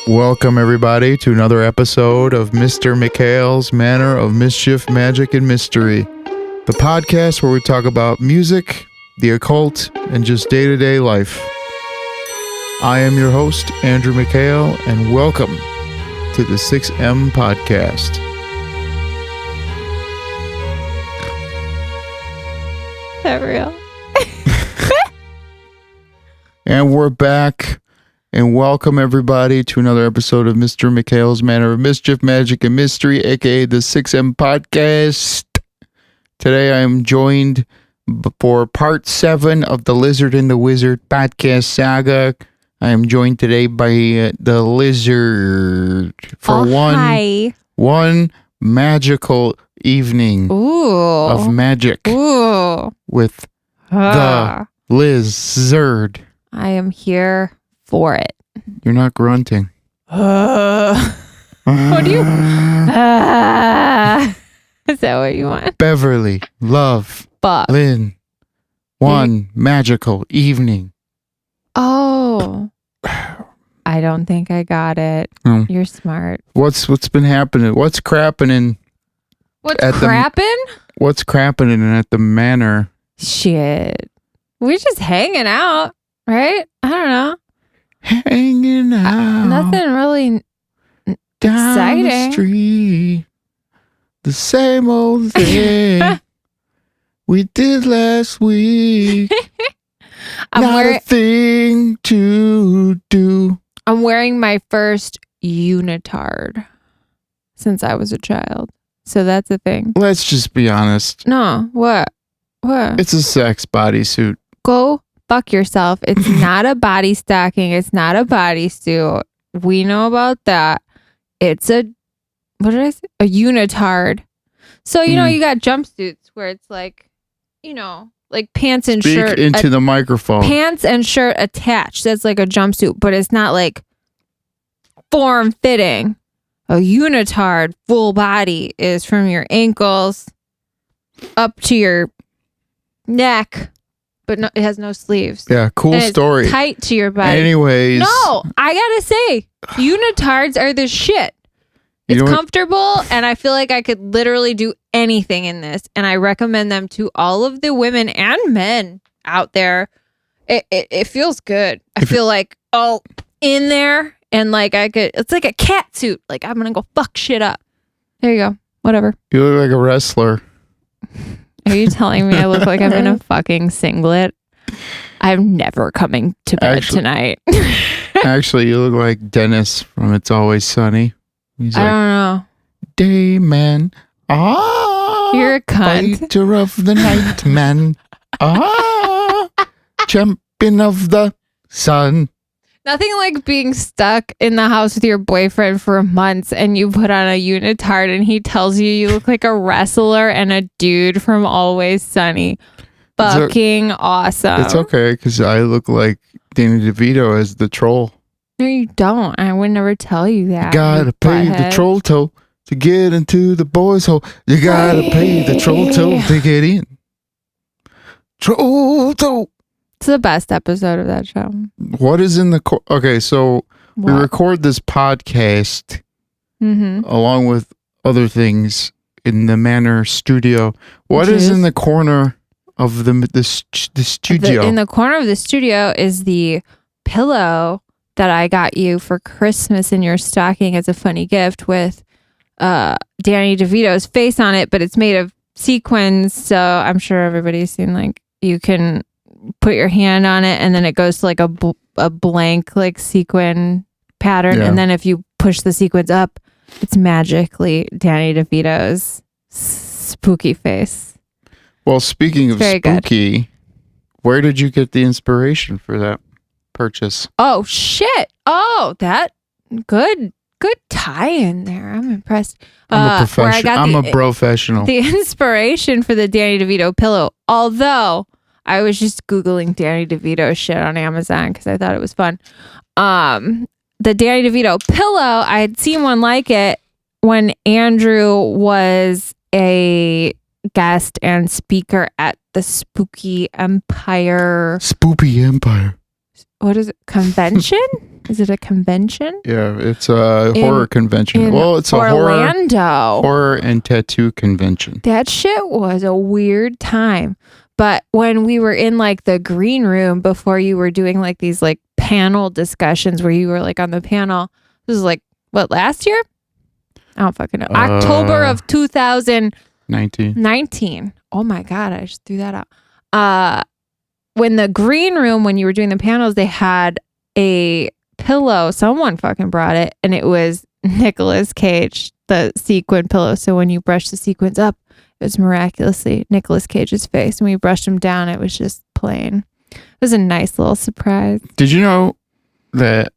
Welcome, everybody, to another episode of Mr. Mikhail's Manor of Mischief, Magic, and Mystery, the podcast where we talk about music, the occult, and just day-to-day life. I am your host, Andrew Mikhail, and welcome to the 6M podcast. Is that real? And we're back. And welcome, everybody, to another episode of Mr. Mikhail's Manor of Mischief, Magic, and Mystery, a.k.a. the 6M Podcast. Today, I am joined for part 7 of the Lizard and the Wizard podcast saga. I am joined today by the Lizard for one magical evening of magic with the Lizard. I am here for it. You're not grunting. What do you... is that what you want? Beverly, Love, Lynn. One magical evening. Oh. I don't think I got it. You're smart. What's been happening? What's crapping? What's crapping? What's crapping at the manor? Shit. We're just hanging out, right? I don't know. Hanging out. Nothing really down exciting. The street. The same old thing we did last week. Not a thing to do. I'm wearing my first unitard since I was a child. So that's a thing. Let's just be honest. No, what? It's a sex bodysuit. Go fuck yourself. It's not a body stocking. It's not a bodysuit. We know about that. It's a, what did I say? A unitard. So, you know, you got jumpsuits where it's like, you know, like pants and shirt. Speak into the microphone. Pants and shirt attached. That's like a jumpsuit, but it's not like form fitting. A unitard full body is from your ankles up to your neck. But no, it has no sleeves. Yeah, cool and story. It's tight to your body. Anyways. No, I gotta say, unitards are the shit. It's comfortable, and I feel like I could literally do anything in this. And I recommend them to all of the women and men out there. It feels good. I feel like in there, and like I could. It's like a cat suit. Like I'm gonna go fuck shit up. There you go. Whatever. You look like a wrestler. Are you telling me I look like I'm in a fucking singlet? I'm never coming to bed tonight. Actually, you look like Dennis from It's Always Sunny. He's I don't know. Dayman. You're a cunt. Fighter of the night, man. Champion of the sun. Nothing like being stuck in the house with your boyfriend for months and you put on a unitard and he tells you look like a wrestler and a dude from Always Sunny. Fucking awesome. It's okay because I look like Danny DeVito as the troll. No, you don't. I would never tell you that. You gotta pay the troll toll to get into the boys' hole. You gotta pay the troll toll to get in. Troll toll. It's the best episode of that show. What is in the... Okay, so we record this podcast along with other things in the Manor studio. What is in the corner of the studio? In the corner of the studio is the pillow that I got you for Christmas in your stocking as a funny gift with Danny DeVito's face on it, but it's made of sequins, so I'm sure everybody's seen, like, you can put your hand on it and then it goes to like a blank like sequin pattern, and then if you push the sequins up, it's magically Danny DeVito's spooky face. Well, speaking of spooky, where did you get the inspiration for that purchase? Oh shit. Oh, that good tie in there. I'm impressed. I'm a professional. The inspiration for the Danny DeVito pillow, although I was just Googling Danny DeVito shit on Amazon because I thought it was fun. The Danny DeVito pillow, I had seen one like it when Andrew was a guest and speaker at the Spooky Empire. Spoopy Empire. what is it? Convention? Is it a convention? Yeah, it's a horror convention. Well, it's Orlando. a horror and tattoo convention. That shit was a weird time. But when we were in like the green room before you were doing like these like panel discussions where you were like on the panel, this was like, what, last year? I don't fucking know. October of 2019. Oh my God, I just threw that out. When the green room, when you were doing the panels, they had a pillow. Someone fucking brought it, and it was Nicolas Cage, the sequin pillow. So when you brush the sequins up, it was miraculously Nicolas Cage's face. And when you brushed him down, it was just plain. It was a nice little surprise. Did you know that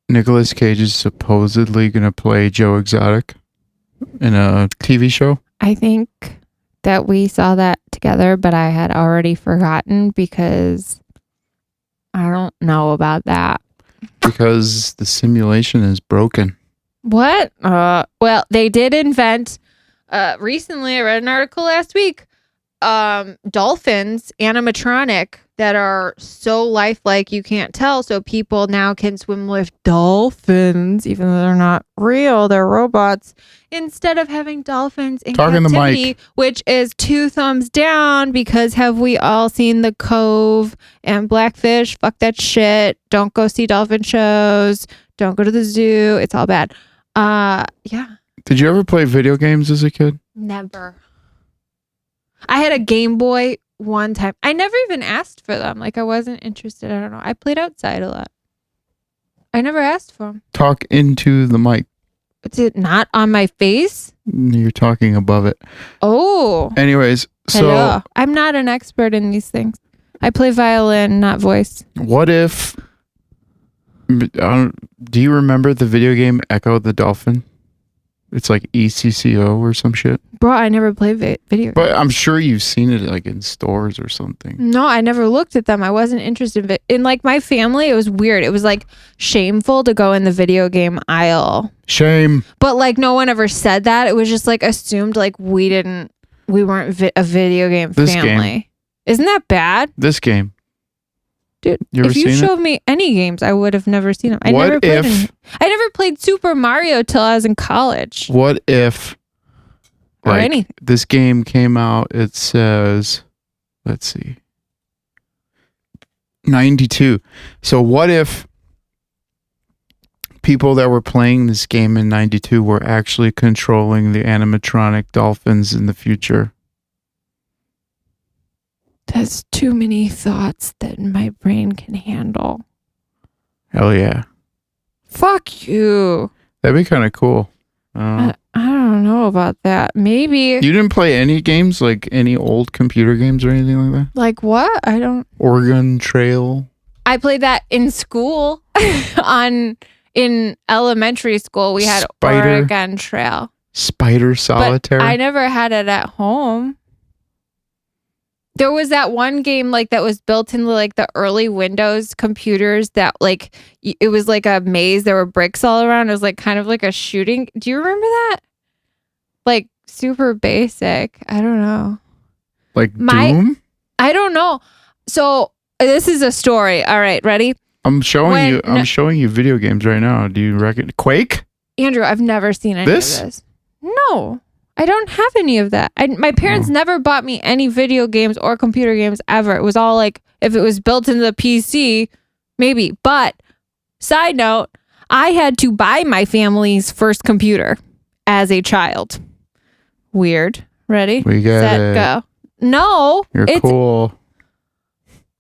Nicolas Cage is supposedly going to play Joe Exotic in a TV show? I think that we saw that together, but I had already forgotten because I don't know about that. Because the simulation is broken. What? Well, they did invent, recently, I read an article last week, dolphins, animatronic, that are so lifelike you can't tell. So people now can swim with dolphins, even though they're not real, they're robots, instead of having dolphins in captivity, which is 2 thumbs down, because have we all seen The Cove and Blackfish? Fuck that shit. Don't go see dolphin shows. Don't go to the zoo. It's all bad. Yeah. Did you ever play video games as a kid? Never. I had a Game Boy one time. I never even asked for them. Like, I wasn't interested. I don't know. I played outside a lot. I never asked for them. Talk into the mic. Is it not on my face? You're talking above it. Oh. Anyways, so hello. I'm not an expert in these things. I play violin, not voice. What if... do you remember the video game Echo the Dolphin? It's like ECCO or some shit. Bro, I never played video games. But I'm sure you've seen it like in stores or something. No, I never looked at them. I wasn't interested in it. In like my family, it was weird. It was like shameful to go in the video game aisle. Shame. But like no one ever said that. It was just like assumed like we weren't a video game family. Isn't that bad? This game. Dude, if you showed me any games, I would have never seen them. I never played Super Mario till I was in college. What if this game came out, it says, let's see, 92. So what if people that were playing this game in 92 were actually controlling the animatronic dolphins in the future? That's too many thoughts that my brain can handle. Hell yeah. Fuck you. That'd be kind of cool. I don't know about that. Maybe. You didn't play any games, like any old computer games or anything like that? Like what? I don't. Oregon Trail. I played that in school. In elementary school, we had Oregon Trail. Spider Solitaire. But I never had it at home. There was that one game like that was built into like the early Windows computers that like it was like a maze. There were bricks all around. It was like kind of like a shooting. Do you remember that? Like super basic. I don't know. Like Doom? I don't know. So this is a story. All right, ready? I'm showing you video games right now. Do you reckon Quake? Andrew, I've never seen any of this. No. I don't have any of that. My parents never bought me any video games or computer games ever. It was all like, if it was built into the PC, maybe. But, side note, I had to buy my family's first computer as a child. Weird. Ready? We got Set, go. No. You're cool.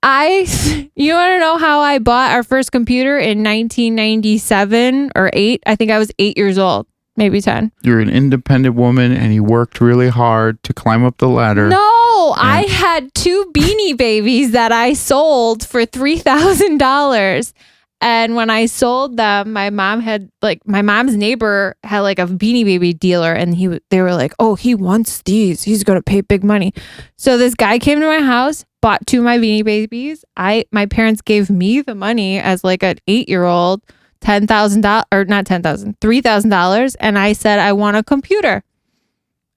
You want to know how I bought our first computer in 1997 or 8? I think I was 8 years old. Maybe 10. You're an independent woman and you worked really hard to climb up the ladder. No, I had 2 Beanie Babies that I sold for $3,000. And when I sold them, my mom's neighbor had like a Beanie Baby dealer, and they were like, "Oh, he wants these. He's going to pay big money." So this guy came to my house, bought 2 of my Beanie Babies. My parents gave me the money as like an 8-year-old. $10,000 or not $10,000, $3,000. And I said, I want a computer.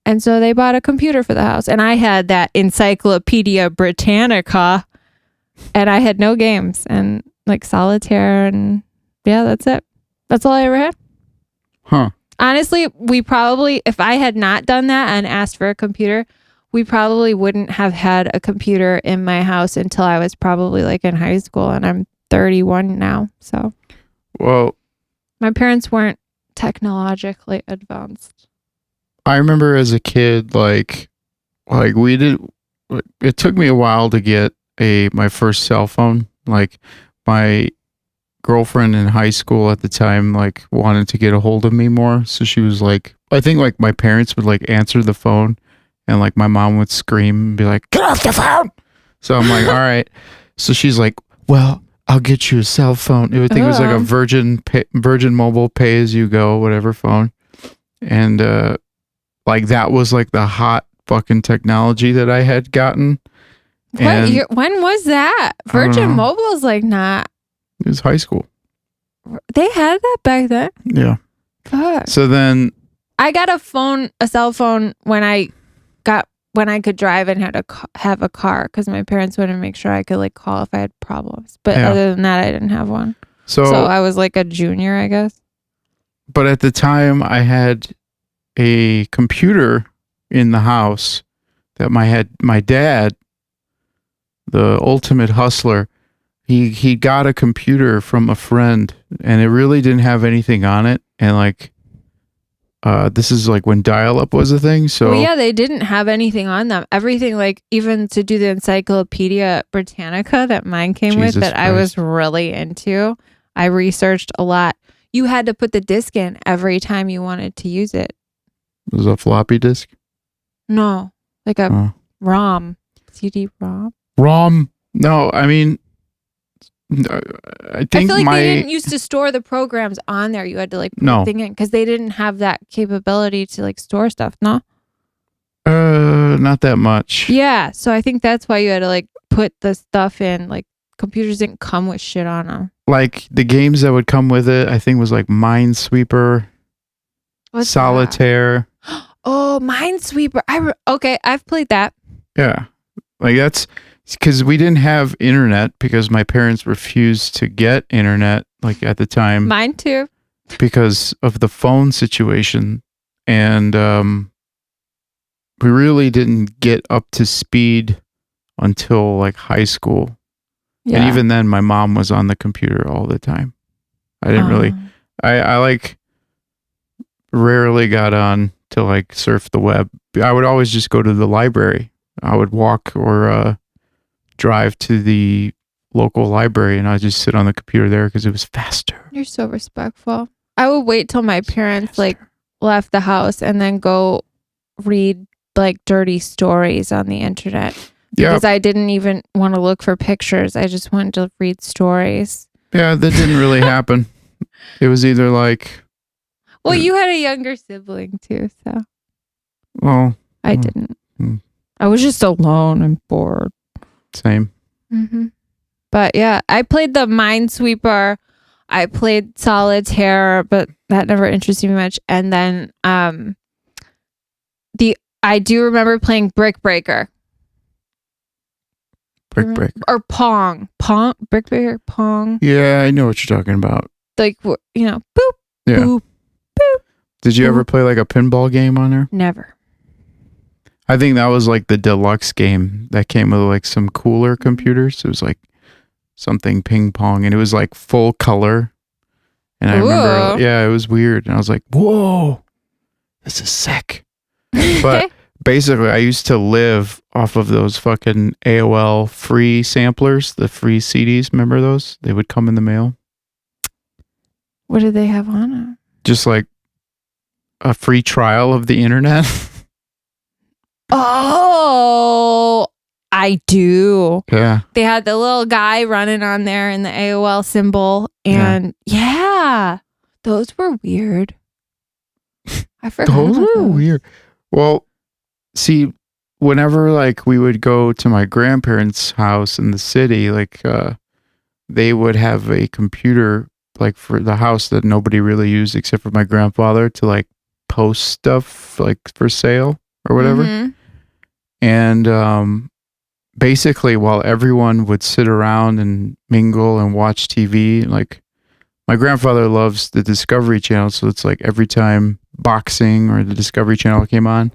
And so they bought a computer for the house. And I had that Encyclopedia Britannica and I had no games. And like solitaire, and yeah, that's it. That's all I ever had. Huh. Honestly, we probably, if I had not done that and asked for a computer, we probably wouldn't have had a computer in my house until I was probably like in high school, and I'm 31 now. So, Well, my parents weren't technologically advanced. I remember as a kid, like we did. It took me a while to get my first cell phone. Like my girlfriend in high school at the time, like wanted to get a hold of me more. So she was like, I think like my parents would like answer the phone, and like my mom would scream and be like, "Get off the phone!" So I'm like, all right. So she's like, well, I'll get you a cell phone. I think it was like a Virgin Mobile pay as you go, whatever phone. And like that was like the hot fucking technology that I had gotten. What year? When was that? Virgin Mobile's like not. It was high school. They had that back then? Yeah. Fuck. So then I got a cell phone when I could drive and had to have a car, because my parents wanted to make sure I could like call if I had problems. But other than that, I didn't have one. So I was like a junior, I guess. But at the time, I had a computer in the house that my dad, the ultimate hustler, he got a computer from a friend, and it really didn't have anything on it. And like, this is like when dial-up was a thing. So well, yeah, they didn't have anything on them. Everything, like even to do the Encyclopedia Britannica that mine came with, that I was really into. I researched a lot. You had to put the disc in every time you wanted to use it. It was a floppy disk? No, like a ROM. CD-ROM? ROM? No, I mean, I think feel like they didn't used to store the programs on there. You had to like put the thing in, because they didn't have that capability to like store stuff. No, not that much. Yeah, so I think that's why you had to like put the stuff in. Like computers didn't come with shit on them. Like the games that would come with it, I think was like Minesweeper, Solitaire. Oh, Minesweeper! Okay, I've played that. Yeah, like that's. Because we didn't have internet, because my parents refused to get internet like at the time. Mine too. Because of the phone situation. And we really didn't get up to speed until like high school. Yeah. And even then my mom was on the computer all the time. I didn't really, I like rarely got on to like surf the web. I would always just go to the library. I would walk or drive to the local library, and I just sit on the computer there because it was faster. You're so respectful. I would wait till my parents like left the house and then go read like dirty stories on the internet, because I didn't even want to look for pictures. I just wanted to read stories. Yeah, that didn't really happen. It was either like, well, you had a younger sibling too, so. Well, I didn't. I was just alone and bored. Same. Mm-hmm. But yeah, I played the Minesweeper. I played Solitaire, but that never interested me much. And then I do remember playing Brick Breaker. Brick Breaker. Or Pong. Brick Breaker, Pong. Yeah, I know what you're talking about. Like, boop, yeah. boop, boop. Did you ever play like a pinball game on there? Never. I think that was like the deluxe game that came with like some cooler computers. It was like something ping pong, and it was like full color. And I remember, it was weird. And I was like, whoa, this is sick. But basically, I used to live off of those fucking AOL free samplers, the free CDs. Remember those? They would come in the mail. What did they have on them? Just like a free trial of the internet. Oh, I do. Yeah. They had the little guy running on there in the AOL symbol. And yeah, those were weird. I forgot. Those were weird. Well, see, whenever like we would go to my grandparents' house in the city, like they would have a computer like for the house that nobody really used except for my grandfather to like post stuff like for sale or whatever. Mm-hmm. And basically while everyone would sit around and mingle and watch TV, like my grandfather loves the Discovery Channel, so it's like every time boxing or the Discovery Channel came on,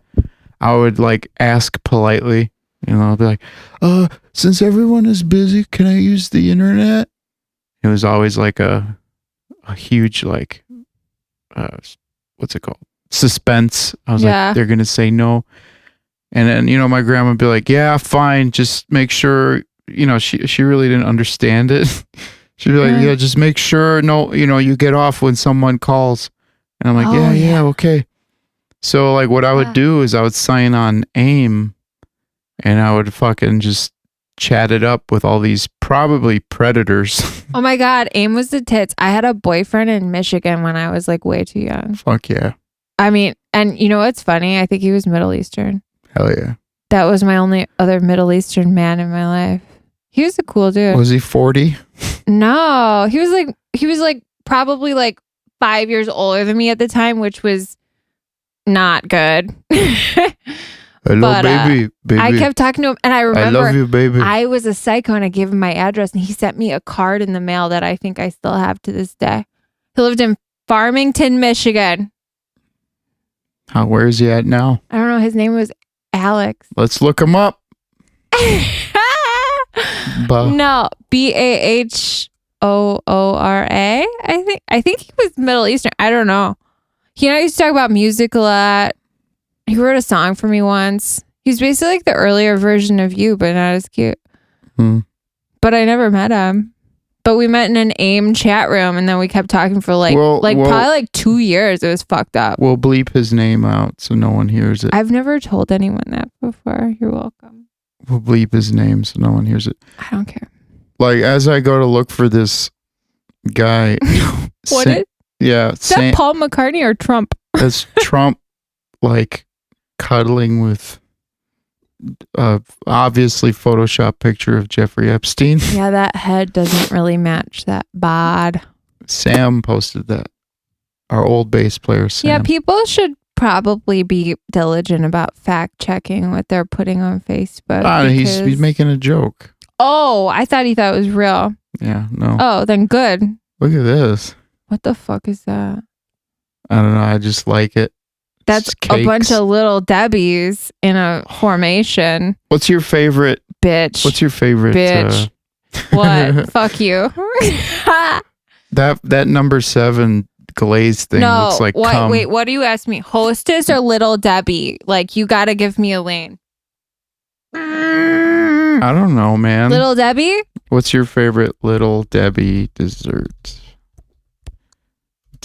I would like ask politely, I'd be like, since everyone is busy, can I use the internet? It was always like a huge like what's it called? Suspense. I was like, they're gonna say no. And then, my grandma would be like, yeah, fine, just make sure, she really didn't understand it. She'd be like, yeah, just make sure you get off when someone calls. And I'm like, yeah, okay. So like what I would do is I would sign on AIM and I would fucking just chat it up with all these probably predators. Oh my God, AIM was the tits. I had a boyfriend in Michigan when I was like way too young. Fuck yeah. I mean, and you know what's funny? I think he was Middle Eastern. Hell yeah. That was my only other Middle Eastern man in my life. He was a cool dude. Was he 40? No, he was like probably like 5 years older than me at the time, which was not good. Hello, but, baby. I kept talking to him, and I remember I love you, baby. I was a psycho, and I gave him my address, and he sent me a card in the mail that I think I still have to this day. He lived in Farmington, Michigan. Where is he at now? I don't know. His name was Alex. Let's look him up. No, Bahoora. I think he was Middle Eastern. I don't know. He and I used to talk about music a lot. He wrote a song for me once. He's basically like the earlier version of you, but not as cute. But I never met him. But we met in an AIM chat room, and then we kept talking for probably like 2 years. It was fucked up. We'll bleep his name out so no one hears it. I've never told anyone that before. You're welcome. We'll bleep his name so no one hears it. I don't care. Like, as I go to look for this guy. Yeah. Is that Paul McCartney or Trump? That's Trump, like, cuddling with obviously Photoshop picture of Jeffrey Epstein. Yeah, that head doesn't really match that bod. Sam posted that. Our old bass player, Sam. Yeah, people should probably be diligent about fact checking what they're putting on Facebook. He's making a joke. Oh, I thought he thought it was real. Yeah, no. Oh, then good. Look at this. What the fuck is that? I don't know. I just like it. That's a bunch of little Debbies in a formation. What's your favorite? Bitch. What's your favorite? Bitch. What? Fuck you. that number 7 glaze thing looks like cum. Wait, what do you ask me? Hostess or Little Debbie? Like, you gotta give me a lane. I don't know, man. Little Debbie? What's your favorite Little Debbie dessert?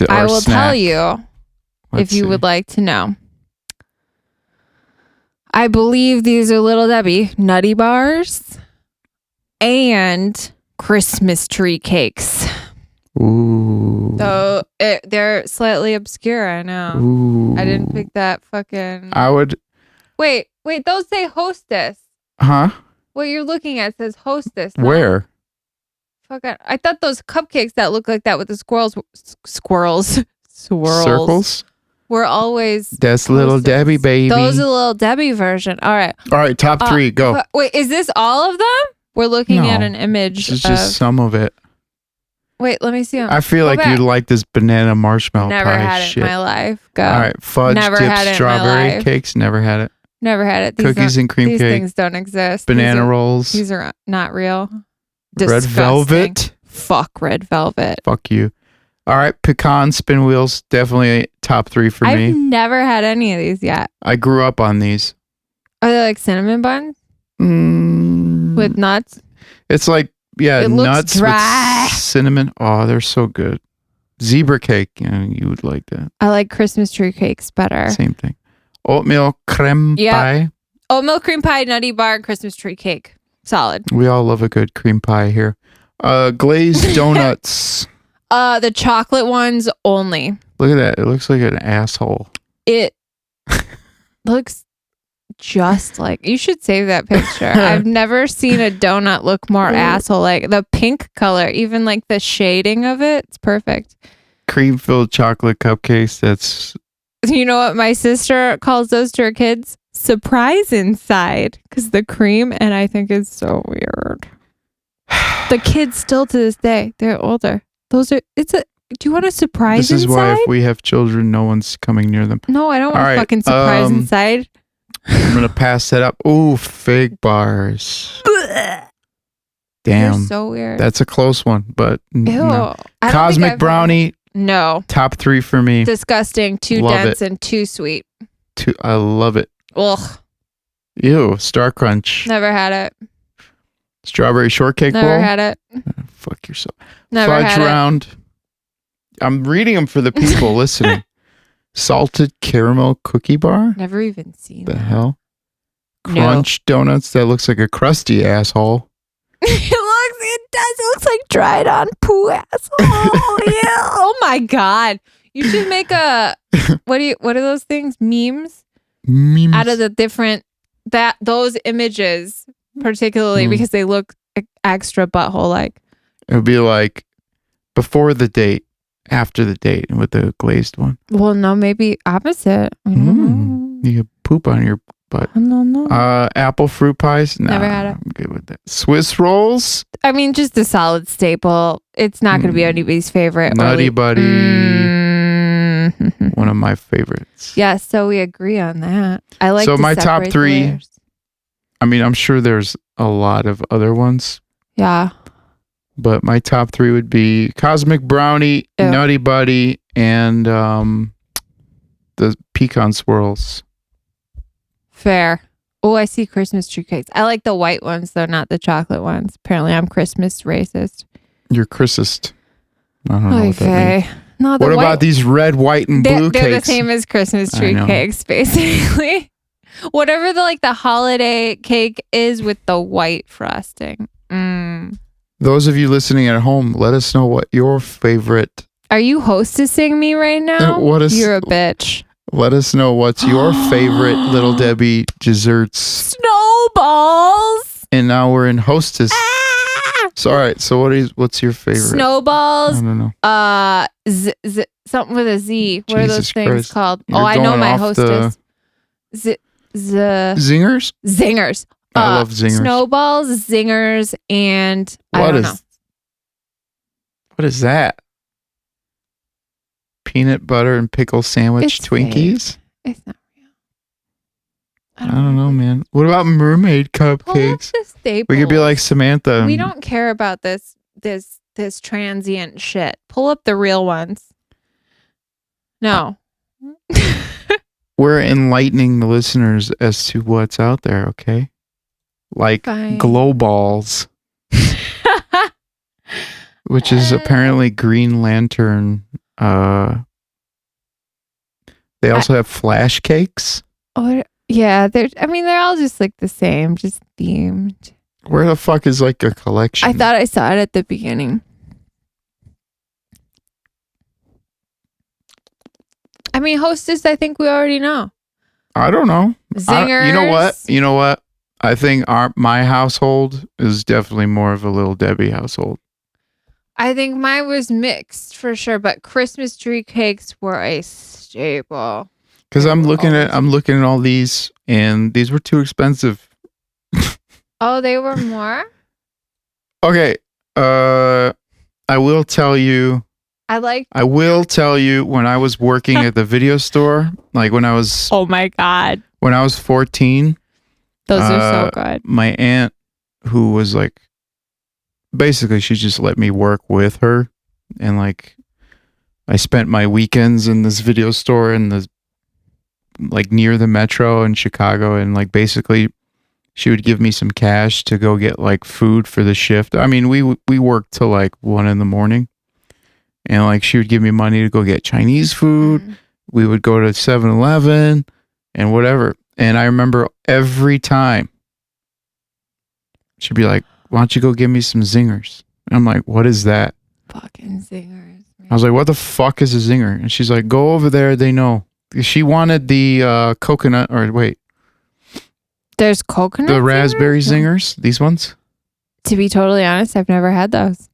I will tell you. If you would like to know. I believe these are Little Debbie Nutty Bars and Christmas tree cakes. Ooh. So they're slightly obscure, I know. Ooh. I didn't pick that fucking... I would... Wait, those say Hostess. Huh? What you're looking at says Hostess. Where? Fucking... I thought those cupcakes that look like that with the squirrels. Circles? We're always... That's Little Debbie, baby. Those are the Little Debbie version. All right. Top 3, go. Wait, is this all of them? We're looking at an image. It's just some of it. Wait, let me see them. I feel like you'd like this banana marshmallow Never pie had shit. it in my life. Go. All right, fudge dipped strawberry cakes. Never had it. Never had it. Cookies and cream cake. These things don't exist. Banana rolls. These are not real. Red velvet. Fuck red velvet. Fuck you. All right, pecan spin wheels. Definitely top 3 for me. I've never had any of these yet. I grew up on these. Are they like cinnamon buns? With nuts? It's like, it nuts dry. with cinnamon. Oh, they're so good. Zebra cake. You would like that. I like Christmas tree cakes better. Same thing. Oatmeal creme pie. Oatmeal cream pie, nutty bar, Christmas tree cake. Solid. We all love a good cream pie here. Glazed donuts. The chocolate ones only. Look at that. It looks like an asshole. It looks just like... You should save that picture. I've never seen a donut look more asshole. Like the pink color, even like the shading of it. It's perfect. Cream-filled chocolate cupcakes. That's... You know what my sister calls those to her kids? surprise inside because the cream, and I think it's so weird. The kids still to this day, they're older. Do you want a surprise inside? This is why if we have children, no one's coming near them. No, I don't want All right, fucking surprise inside. I'm going to pass that up. Ooh, fig bars. Damn. They're so weird. That's a close one, but Ew. no. I don't Cosmic think I've brownie, No. top 3 for me. Disgusting. Too Love dense it. and too sweet. I love it. Ugh. Ew, Star Crunch. Never had it. Strawberry shortcake Never roll. had it. Fuck yourself. Never Fudge had round. I'm reading them for the people listening. Salted caramel cookie bar. it. Never even seen The that. hell? No. Crunch donuts. That looks like a crusty asshole. It does. It looks like dried on poo asshole. Yeah. Oh my God. You should make what are those things? Memes? Memes. Out of the different those images, particularly because they look extra butthole like. It would be like before the date, after the date, with the glazed one. Well, no, maybe opposite. I don't know. You could poop on your butt. I don't know. Apple fruit pies. Nah, Never had it. I'm good with that. Swiss rolls. I mean, just a solid staple. It's not going to be anybody's favorite. Nutty Buddy. Mm. One of my favorites. Yeah, so we agree on that. I like. So to my top separate the 3. layers. I mean, I'm sure there's a lot of other ones, Yeah. but my top 3 would be Cosmic Brownie, Ew. Nutty Buddy, and the pecan swirls. Fair. Oh, I see Christmas tree cakes. I like the white ones, though, not the chocolate ones. Apparently, I'm Christmas racist. You're Christist. I don't know what that means. Okay. No, the What white, about these red, white, and blue they're cakes? the same as Christmas I tree know. cakes, basically. Whatever the holiday cake is with the white frosting. Those of you listening at home, let us know what your favorite. Are you hostessing me right now? You're a bitch. Let us know what's your favorite Little Debbie desserts. Snowballs. And now we're in hostess. Ah! So all right. So what's your favorite? Snowballs. I don't know. Something with a Z. What are those Jesus things Christ. called? You're I know going my off hostess. Zingers. Zingers. I love zingers. Snowballs, zingers, and I don't know. What is that? Peanut butter and pickle sandwich It's Twinkies? It's not real. I don't know, man. What about mermaid cupcakes? We could be like Samantha. We don't care about this transient shit. Pull up the real ones. No. We're enlightening the listeners as to what's out there, okay? Like Fine. glow balls, which is apparently Green Lantern. They also have flash cakes. Oh, yeah. They're all just like the same, just themed. Where the fuck is like a collection? I thought I saw it at the beginning. I mean, hostess, I think we already know. I don't know. Zingers. You know what? I think my household is definitely more of a Little Debbie household. I think mine was mixed for sure, but Christmas tree cakes were a staple. Because I'm looking at all these, and these were too expensive. Oh, they were more? Okay. I will tell you. I will tell you when I was working at the video store, like when I was. Oh my God. When I was 14. Those are so good. My aunt, who was like, basically she just let me work with her, and like I spent my weekends in this video store in the like near the metro in Chicago, and like basically she would give me some cash to go get like food for the shift. I mean, we worked till like 1 a.m, and like she would give me money to go get Chinese food. We would go to 7-Eleven and whatever. And I remember every time she'd be like, "Why don't you go give me some zingers?" And I'm like, "What is that?" Fucking zingers. Man. I was like, "What the fuck is a zinger?" And she's like, "Go over there. They know." She wanted the coconut, or wait. There's coconut The raspberry zingers? zingers, these ones. To be totally honest, I've never had those.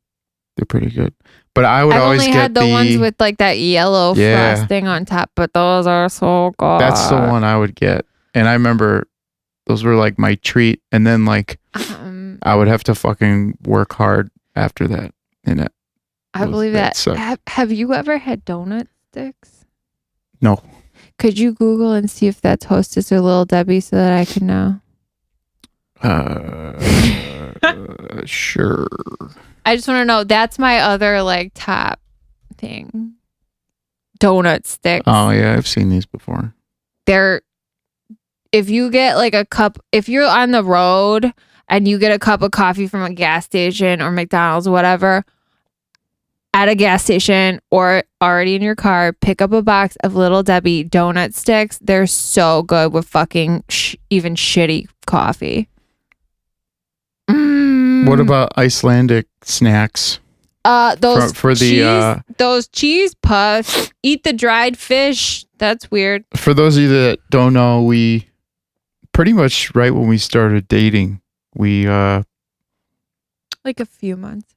They're pretty good. But I would always get had the ones with like that yellow frosting on top, but those are so good. That's the one I would get. And I remember those were like my treat. And then like I would have to fucking work hard after that. And I believe that. sucked. Have you ever had donut sticks? No. Could you Google and see if that's Hostess or Little Debbie so that I can know? Sure. I just want to know. That's my other like top thing. Donut sticks. Oh yeah, I've seen these before. They're, if you get like a cup, if you're on the road and you get a cup of coffee from a gas station or McDonald's or whatever, at a gas station or already in your car, pick up a box of Little Debbie donut sticks. They're so good with fucking even shitty coffee. What about Icelandic snacks? Those for the those cheese puffs. Eat the dried fish. That's weird. For those of you that don't know, we pretty much right when we started dating, we like a few months.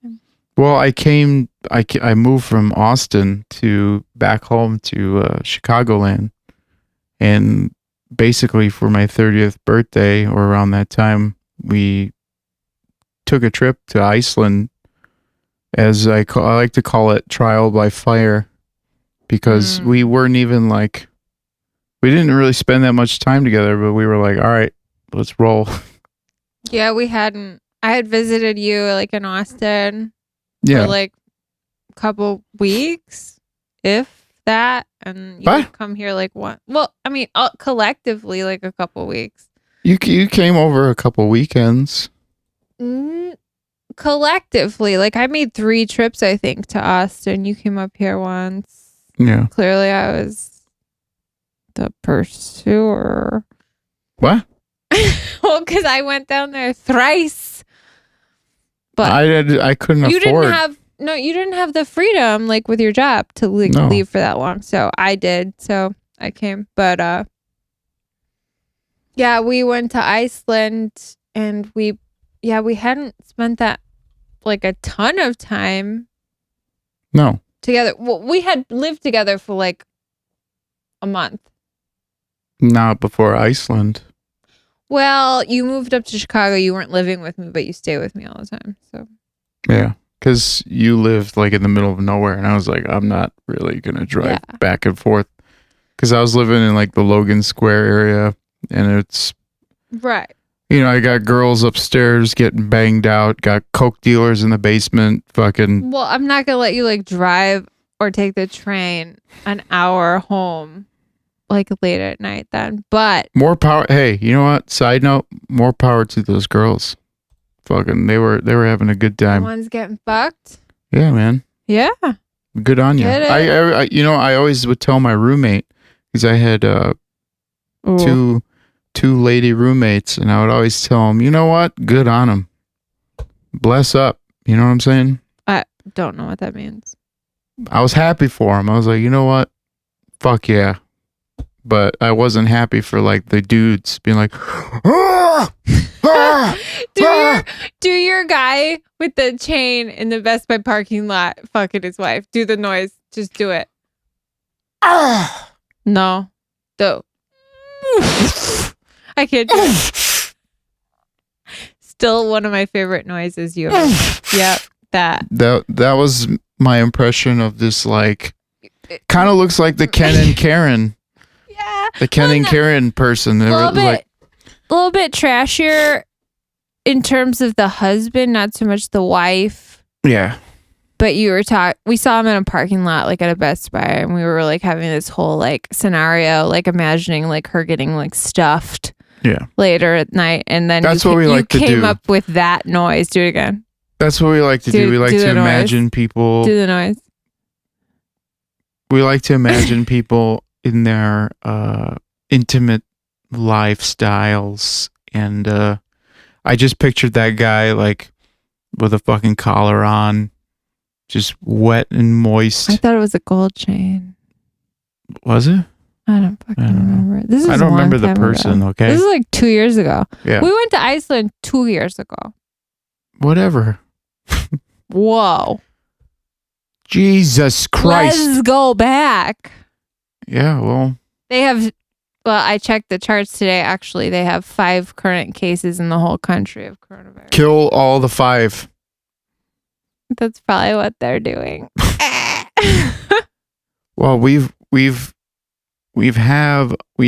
Well, I moved from Austin to back home to Chicagoland, and basically for my 30th birthday or around that time, we took a trip to Iceland, as I like to call it, trial by fire, because we weren't even like, we didn't really spend that much time together, but we were like, all right, let's roll. Yeah, we hadn't. I had visited you like in Austin. Yeah. For like a couple weeks, if that, and you would come here like one. Well, I mean, collectively like a couple weeks. You came over a couple weekends. Collectively, like I made 3 trips, I think, to Austin. You came up here once. Yeah. Clearly, I was the pursuer. What? Well, because I went down there thrice. But I couldn't you afford. You didn't have the freedom like with your job to leave for that long. So I did. So I came. But yeah, we went to Iceland and we hadn't spent that like a ton of time. No. Together. Well, we had lived together for like a month. Not before Iceland. Well, you moved up to Chicago. You weren't living with me, but you stay with me all the time. So yeah, because you lived like in the middle of nowhere, and I was like, I'm not really gonna drive back and forth, because I was living in like the Logan Square area, and it's right. You know, I got girls upstairs getting banged out, got coke dealers in the basement, fucking. Well, I'm not gonna let you like drive or take the train an hour home. Like late at night then, but more power. Hey, you know what? Side note, more power to those girls. Fucking, they were having a good time. The ones getting fucked. Yeah, man. Yeah. Good on you. I always would tell my roommate, because I had two lady roommates, and I would always tell them, you know what? Good on them. Bless up. You know what I'm saying? I don't know what that means. I was happy for them. I was like, you know what? Fuck yeah. But I wasn't happy for like the dudes being like, do your guy with the chain in the Best Buy parking lot fucking his wife. Do the noise. Just do it. No. Do. I can't do it. Still one of my favorite noises you ever. Yep. That was my impression of this, like, kind of looks like the Ken and Karen. Yeah. The Ken and Karen person. A little bit trashier in terms of the husband, not so much the wife. Yeah. But we saw him in a parking lot, like at a Best Buy, and we were like having this whole like scenario, like imagining like her getting like stuffed. Yeah. Later at night, and then that's what we like to do. You came up with that noise. Do it again. That's what we like to do. We like to imagine people. Do the noise. We like to imagine people in their intimate lifestyles, and I just pictured that guy like with a fucking collar on, just wet and moist. I thought it was a gold chain. Was it? I don't fucking remember. This is I don't remember the person. Ago. Okay, this is like 2 years ago. Yeah, we went to Iceland 2 years ago. Whatever. Whoa. Jesus Christ. Let's go back. Yeah, well. They have Well, I checked the charts today. Actually, they have 5 current cases in the whole country of coronavirus. Kill all the 5. That's probably what they're doing. Well, we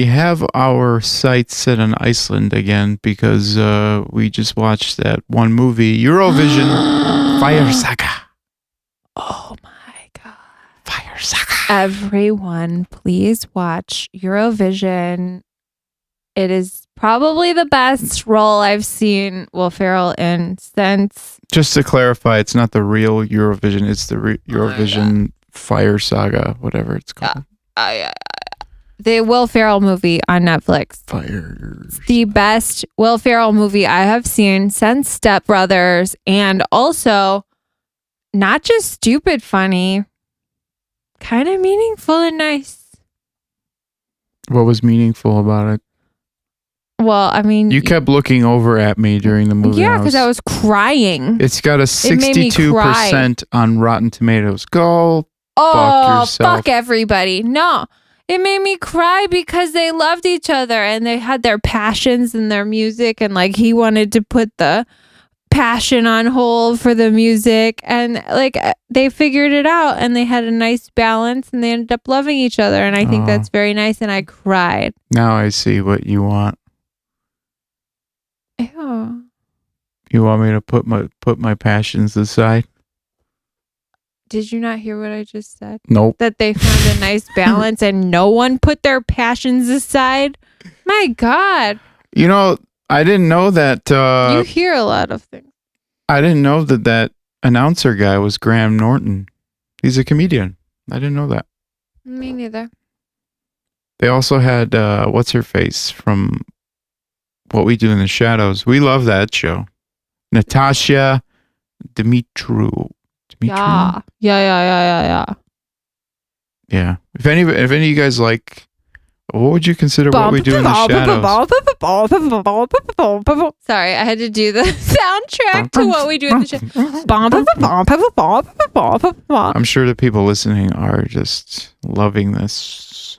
have our sights set on Iceland again because we just watched that one movie, Eurovision Fire Saga. Oh my God. Fire Saga. Everyone, please watch Eurovision. It is probably the best role I've seen Will Ferrell in since. Just to clarify, it's not the real Eurovision. It's the Eurovision Fire Saga, whatever it's called. The Will Ferrell movie on Netflix. Fire. The best Will Ferrell movie I have seen since Step Brothers, and also not just stupid funny, kind of meaningful and nice. What was meaningful about it? Well, I mean, You kept looking over at me during the movie. yeah, because I was crying. It's got a It made me 62% on Rotten Tomatoes. Go fuck yourself. Fuck everybody. No. It made me cry because they loved each other and they had their passions and their music, and like he wanted to put the passion on hold for the music, and like they figured it out and they had a nice balance and they ended up loving each other, and I think that's very nice, and I cried. Now I see what you want. Ew. You want me to put my passions aside? Did you not hear what I just said? Nope. That they found a nice balance and no one put their passions aside? My God. You know, I didn't know that. You hear a lot of things. I didn't know that announcer guy was Graham Norton. He's a comedian. I didn't know that. Me neither. They also had what's her face from What We Do in the Shadows. We love that show. Natasha Dimitru. Yeah. Yeah. If any of you guys like, what would you consider What We Do in the Shadows? Sorry, I had to do the soundtrack to What We Do in the Shadows. I'm sure the people listening are just loving this.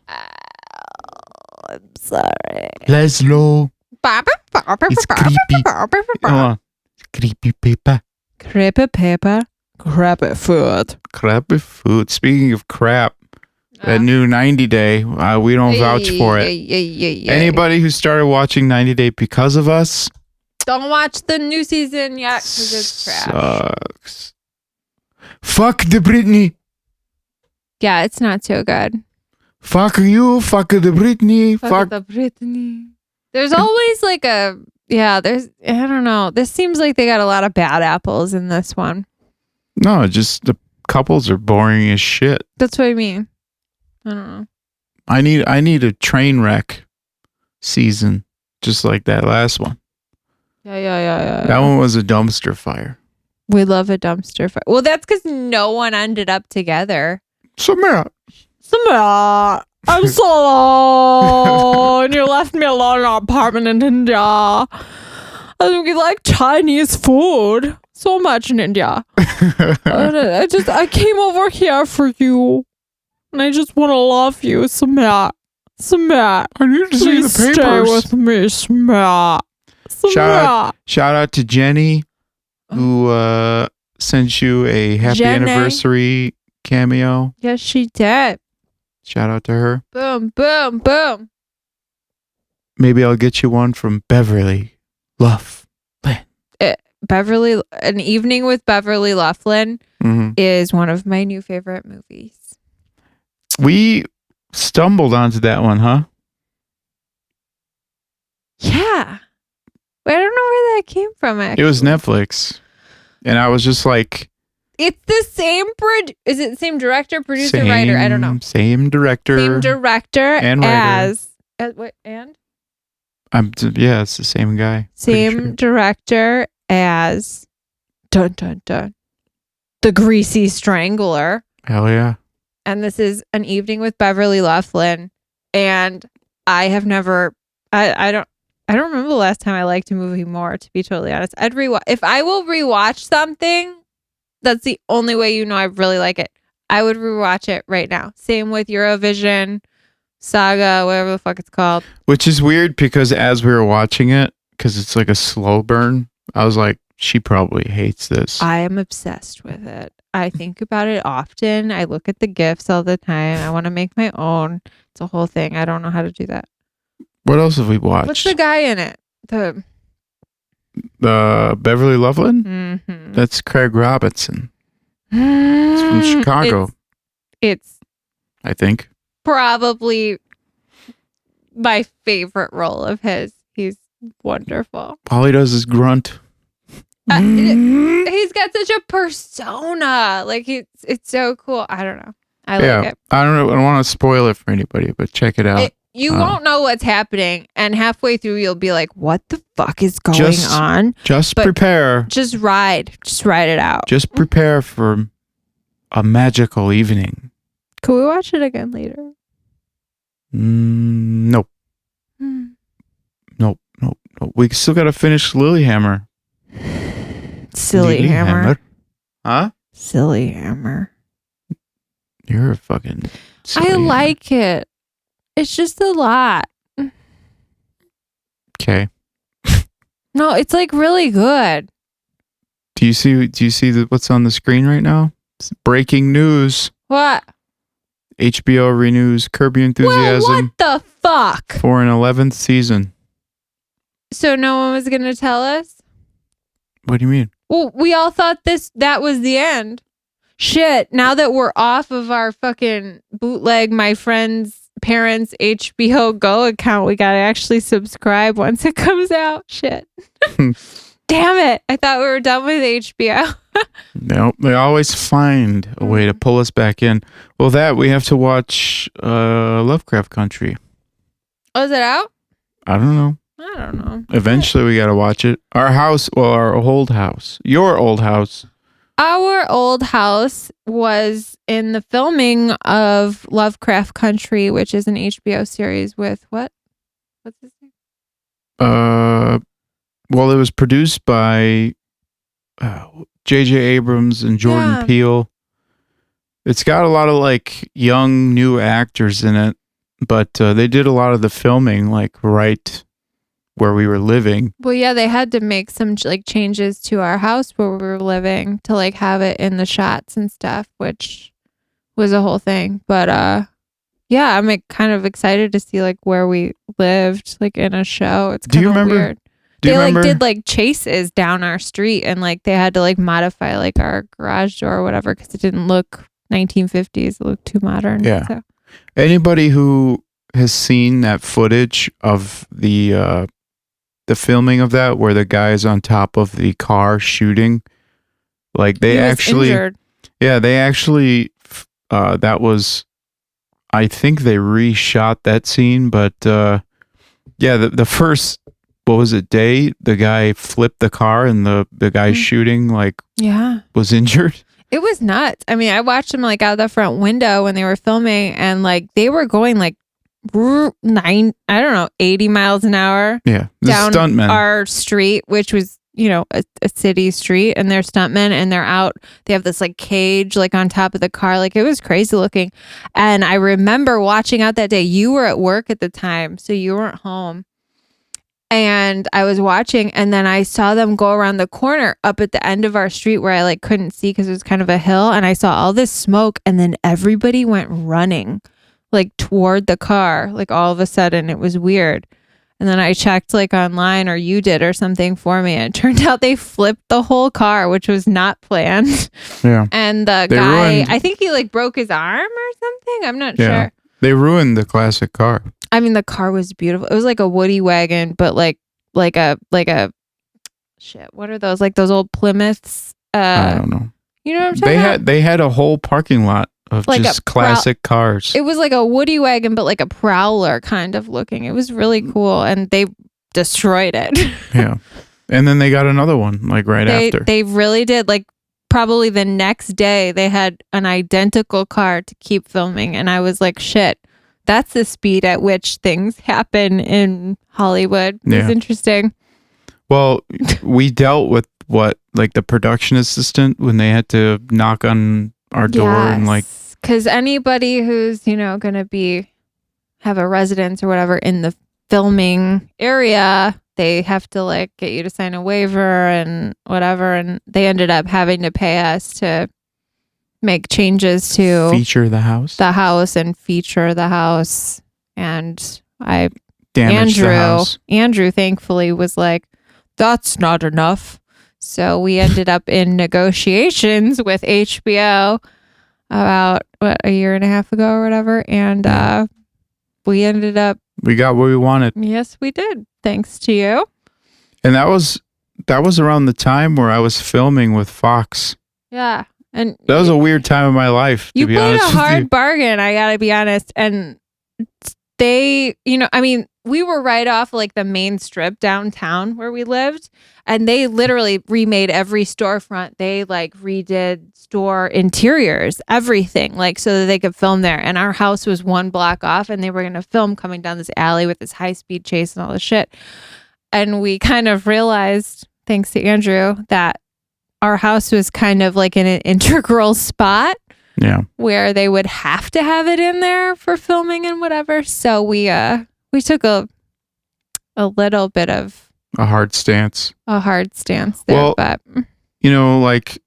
I'm sorry. Laszlo. It's creepy. Hold on. Creepy paper. Creepy paper. Crappy food. Crappy food. Speaking of crap, that new 90 Day, we don't vouch for it. Anybody who started watching 90 Day because of us, don't watch the new season yet because it's crap. Sucks. Fuck the Britney. Yeah, it's not so good. Fuck you. Fuck the Britney. Fuck the Britney. There's always like I don't know. This seems like they got a lot of bad apples in this one. No, just the couples are boring as shit. That's what I mean. I don't know. I need a train wreck season, just like that last one. Yeah. That one was a dumpster fire. We love a dumpster fire. Well, that's because no one ended up together. Samara, I'm so alone. You left me alone in our apartment in India. We like Chinese food so much in India. I came over here for you, and I just want to love you, Samara. I need to see the papers. Stay with me, Samara. Shout out to Jenny, who sent you a happy anniversary cameo. Yes, she did. Shout out to her. Boom, boom, boom. Maybe I'll get you one from Beverly Loughlin. An Evening with Beverly Loughlin is one of my new favorite movies. We stumbled onto that one, huh? Yeah. I don't know where that came from, actually. It was Netflix. And I was just like... It's the same... Is it the same director, producer, writer? I don't know. Same director. Same director and writer. What? And? Yeah, it's the same guy. Same director as... Dun, dun, dun. The Greasy Strangler. Hell yeah. And this is An Evening with Beverly Loughlin. And I have never... I don't remember the last time I liked a movie more, to be totally honest. If I will rewatch something, that's the only way you know I really like it. I would rewatch it right now. Same with Eurovision. saga, whatever the fuck it's called. Which is weird because as we were watching it, because it's like a slow burn, I was like, she probably hates this. I am obsessed with it. I think about it often. I look at the GIFs all the time. I want to make my own. It's a whole thing. I don't know how to do that. What else have we watched? What's the guy in it? The Beverly Loveland? Mm-hmm. That's Craig Robinson. It's from Chicago. It's I think. Probably my favorite role of his. He's wonderful. All he does is grunt. He's got such a persona. Like it's so cool. I don't know. I like it. I don't know. I don't want to spoil it for anybody, but check it out. You won't know what's happening, and halfway through you'll be like, "What the fuck is going on?" Just prepare. Just ride it out. Just prepare for a magical evening. Can we watch it again later? Nope. Nope. We still got to finish Lilyhammer. Silly Hammer. Huh? Silly Hammer. You're a fucking silly I hammer. like it. It's just a lot. Okay. No, it's like really good. Do you see what's on the screen right now? It's breaking news. What? HBO renews Curb Your Well, Enthusiasm what the fuck? for an 11th season. So no one was going to tell us? What do you mean? Well, we all thought that was the end. Shit, now that we're off of our fucking bootleg my friend's parents' HBO Go account, we gotta actually subscribe once it comes out. Shit. Damn it. I thought we were done with HBO. No, they always find a way to pull us back in. Well, we have to watch Lovecraft Country. Oh, is it out? I don't know. I don't know. Eventually, we got to watch it. Our old house. Your old house. Our old house was in the filming of Lovecraft Country, which is an HBO series with what? What's his name? Well, it was produced by J.J. Abrams and Jordan Peele. It's got a lot of like young new actors in it, but they did a lot of the filming like right where we were living. Well, yeah, they had to make some like changes to our house where we were living to like have it in the shots and stuff, which was a whole thing. But yeah, I'm like, kind of excited to see like where we lived like in a show. It's kind of weird. They did like chases down our street and like they had to like modify like our garage door or whatever because it didn't look 1950s. It looked too modern. Yeah. So. Anybody who has seen that footage of the filming of that where the guy's on top of the car shooting, like they actually injured. Yeah, they actually that was, I think they reshot that scene, but yeah, the first, what was it, day the guy flipped the car and the guy shooting like was injured. It was nuts. I mean, I watched them like out of the front window when they were filming and like they were going like 80 miles an hour down stuntmen. Our street, which was, you know, a city street, and they're stuntmen and they're out. They have this like cage like on top of the car. Like it was crazy looking. And I remember watching out that day. You were at work at the time, so you weren't home. And I was watching, and then I saw them go around the corner up at the end of our street where I like couldn't see because it was kind of a hill, and I saw all this smoke, and then everybody went running like toward the car, like all of a sudden. It was weird. And then I checked like online, or you did or something for me, and it turned out they flipped the whole car, which was not planned. Yeah. And the guy, I think he like broke his arm or something. I'm not sure. They ruined the classic car. I mean, the car was beautiful. It was like a Woody wagon, but like a shit. What are those? Like those old Plymouths? I don't know. You know what I'm talking about? They had a whole parking lot of like just classic cars. It was like a Woody wagon, but like a Prowler kind of looking. It was really cool, and they destroyed it. Yeah, and then they got another one like after. They really did. Like probably the next day, they had an identical car to keep filming, and I was like, shit. That's the speed at which things happen in Hollywood. It's interesting. Well, we dealt with like the production assistant when they had to knock on our door and like, because anybody who's, you know, going to be have a residence or whatever in the filming area, they have to like get you to sign a waiver and whatever. And they ended up having to pay us to make changes to feature the house. And feature the house. And Damage the house. Andrew thankfully was like, that's not enough. So we ended up in negotiations with HBO about a year and a half ago or whatever. And we ended up. We got what we wanted. Yes, we did. Thanks to you. And that was around the time where I was filming with Fox. Yeah. And that was a weird time of my life, to you be played honest a hard bargain, I gotta be honest. And they, I mean, we were right off like the main strip downtown where we lived, and they literally remade every storefront. They like redid store interiors, everything, like so that they could film there. And our house was 1 block off, and they were gonna film coming down this alley with this high-speed chase and all this shit. And we kind of realized, thanks to Andrew, that our house was kind of like in an integral spot. Yeah. Where they would have to have it in there for filming and whatever. So we took a little bit of a hard stance there. Well, but like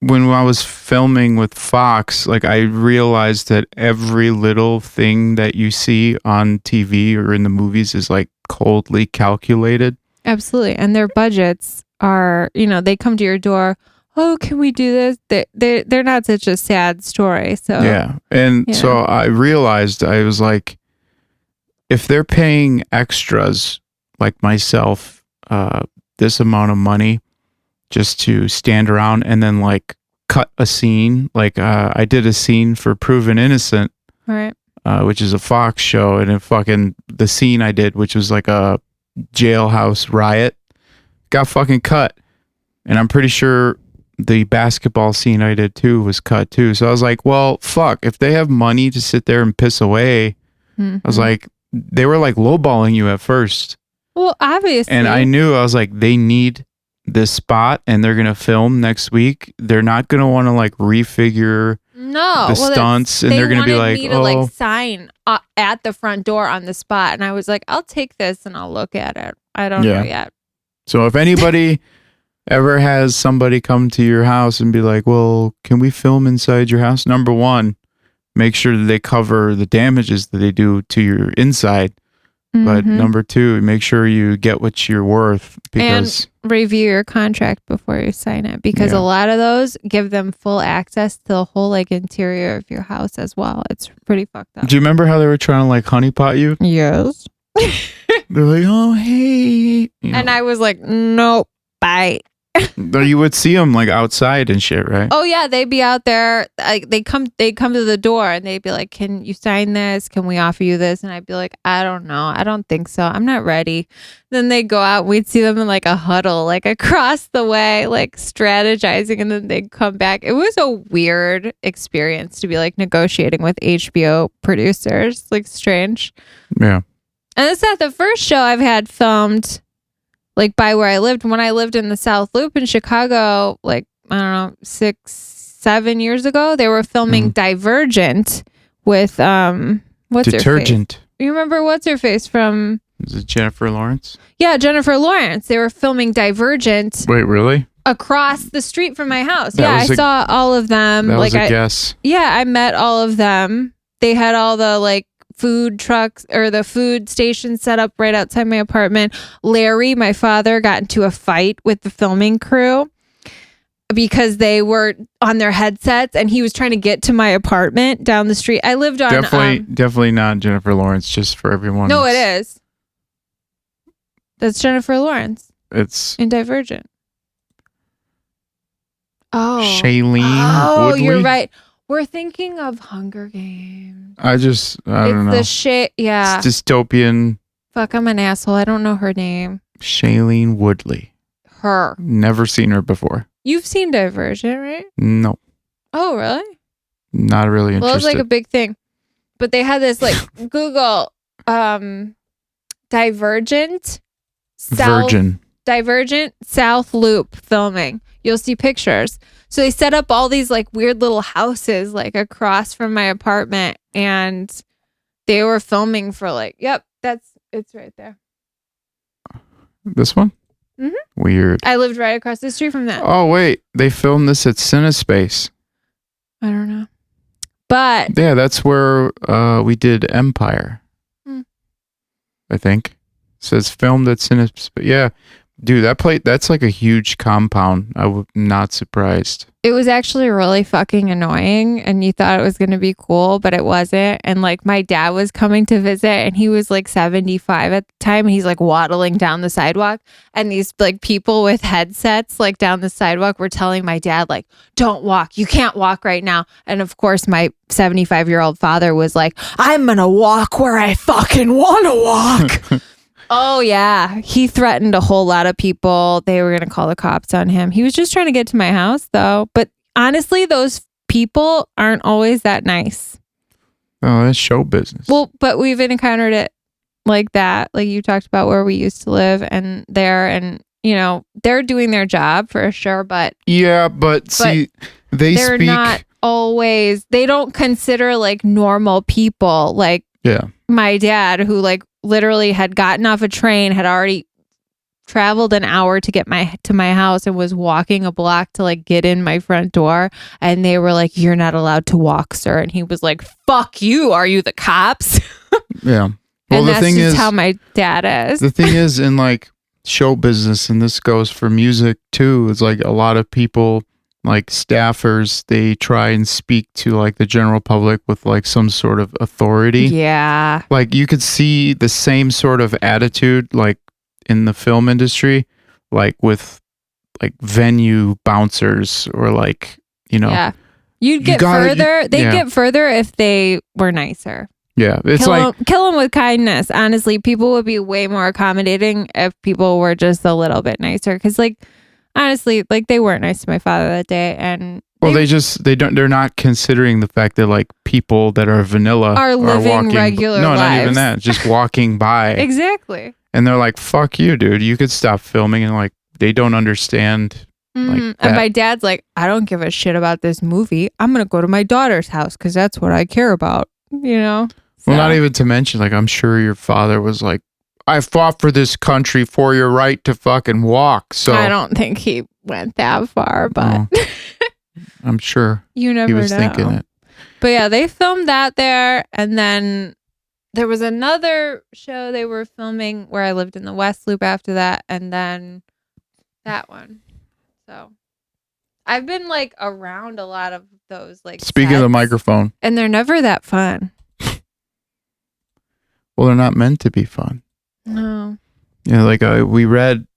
when I was filming with Fox, like I realized that every little thing that you see on TV or in the movies is like coldly calculated. Absolutely. And their budgets are, they come to your door. Oh, can we do this? They're not such a sad story. So yeah. And so I realized, I was like, if they're paying extras like myself, this amount of money just to stand around and then like cut a scene, like I did a scene for Proven Innocent, right? Which is a Fox show, and the scene I did, which was like a jailhouse riot, got fucking cut. And I'm pretty sure the basketball scene I did too was cut too. So I was like, well, fuck, if they have money to sit there and piss away, I was like, they were like lowballing you at first. Well, obviously. And I was like, they need this spot and they're going to film next week. They're not going to want to like refigure the stunts. And they're going to be like, me to like sign at the front door on the spot. And I was like, I'll take this and I'll look at it. I don't know yet. So if anybody ever has somebody come to your house and be like, well, can we film inside your house? Number one, make sure that they cover the damages that they do to your inside. But number two, make sure you get what you're worth. Because and review your contract before you sign it. Because a lot of those give them full access to the whole like interior of your house as well. It's pretty fucked up. Do you remember how they were trying to like honeypot you? Yes. They're like, oh, hey. And I was like, nope, bye. You would see them like outside and shit, right? Oh yeah, they'd be out there. Like they come to the door and they'd be like, "Can you sign this? Can we offer you this?" And I'd be like, "I don't know. I don't think so. I'm not ready." Then they'd go out. We'd see them in like a huddle, like across the way, like strategizing, and then they'd come back. It was a weird experience to be like negotiating with HBO producers. Like strange. Yeah. And it's not the first show I've had filmed. Like by where I lived, when I lived in the South Loop in Chicago, like, I don't know, 6-7 years ago, they were filming Divergent with, what's Detergent. her face? You remember what's her face from? Is it Jennifer Lawrence? Yeah, Jennifer Lawrence. They were filming Divergent. Wait, really? Across the street from my house. I saw all of them. That was a guess. Yeah, I met all of them. They had all the like food trucks or the food station set up right outside my apartment. Larry, my father, got into a fight with the filming crew because they were on their headsets and he was trying to get to my apartment down the street. I lived on definitely not Jennifer Lawrence, just for everyone. No, it is. That's Jennifer Lawrence. It's in Divergent. Oh. Shailene Woodley? You're right. We're thinking of Hunger Games. I don't know. It's the yeah. It's dystopian. Fuck, I'm an asshole. I don't know her name. Shailene Woodley. Her. Never seen her before. You've seen Divergent, right? No. Oh, really? Not really interested. Well, it's like a big thing. But they had this like Google Divergent South Loop filming. You'll see pictures. So they set up all these like weird little houses like across from my apartment, and They were filming for like, yep, it's right there. This one? Mhm. Weird. I lived right across the street from that. Oh, wait. They filmed this at CineSpace. I don't know. But Yeah, that's where we did Empire. I think. It says filmed at CineSpace. Yeah. Dude, that's like a huge compound. I'm not surprised. it was actually really fucking annoying, and you thought it was going to be cool, but it wasn't. And like my dad was coming to visit, and he was like 75 at the time, and he's like waddling down the sidewalk, and these like people with headsets like down the sidewalk were telling my dad like, don't walk, you can't walk right now. And of course my 75-year-old father was like, I'm gonna walk where I fucking want to walk. Oh, yeah. He threatened a whole lot of people. They were going to call the cops on him. He was just trying to get to my house, though. But honestly, those people aren't always that nice. Oh, that's show business. Well, but we've encountered it like that. Like you talked about where we used to live and there. And, you know, they're doing their job for sure. But yeah, but see, they're not always, they don't consider like normal people. Like my dad, who like literally had gotten off a train, had already traveled an hour to get to my house, and was walking a block to like get in my front door, and they were like, you're not allowed to walk, sir. And he was like, fuck you, are you the cops? Yeah. Well, and the that's thing just is how my dad is. The thing is, in like show business, and this goes for music too, it's like a lot of people, like staffers, they try and speak to like the general public with like some sort of authority. Yeah. Like you could see the same sort of attitude like in the film industry, like with like venue bouncers or like, you know. Yeah. You'd get further. They'd get further if they were nicer. Yeah. It's kill them with kindness. Honestly, people would be way more accommodating if people were just a little bit nicer. Because like, honestly, like they weren't nice to my father that day, and they're not considering the fact that like people that are vanilla are living walking, regular lives. Not even that, just walking by. Exactly. And they're like, fuck you, dude, you could stop filming. And like they don't understand. Like and my dad's like, I don't give a shit about this movie, I'm gonna go to my daughter's house because that's what I care about, you know. Well, not even to mention, like, I'm sure your father was like, I fought for this country for your right to fucking walk. So I don't think he went that far, but I'm sure you never he was know. thinking it. But yeah, they filmed that there, and then there was another show they were filming where I lived in the West Loop after that, and then that one. So I've been like around a lot of those like Speaking of the microphone. And they're never that fun. Well, they're not meant to be fun. No. Yeah, like we read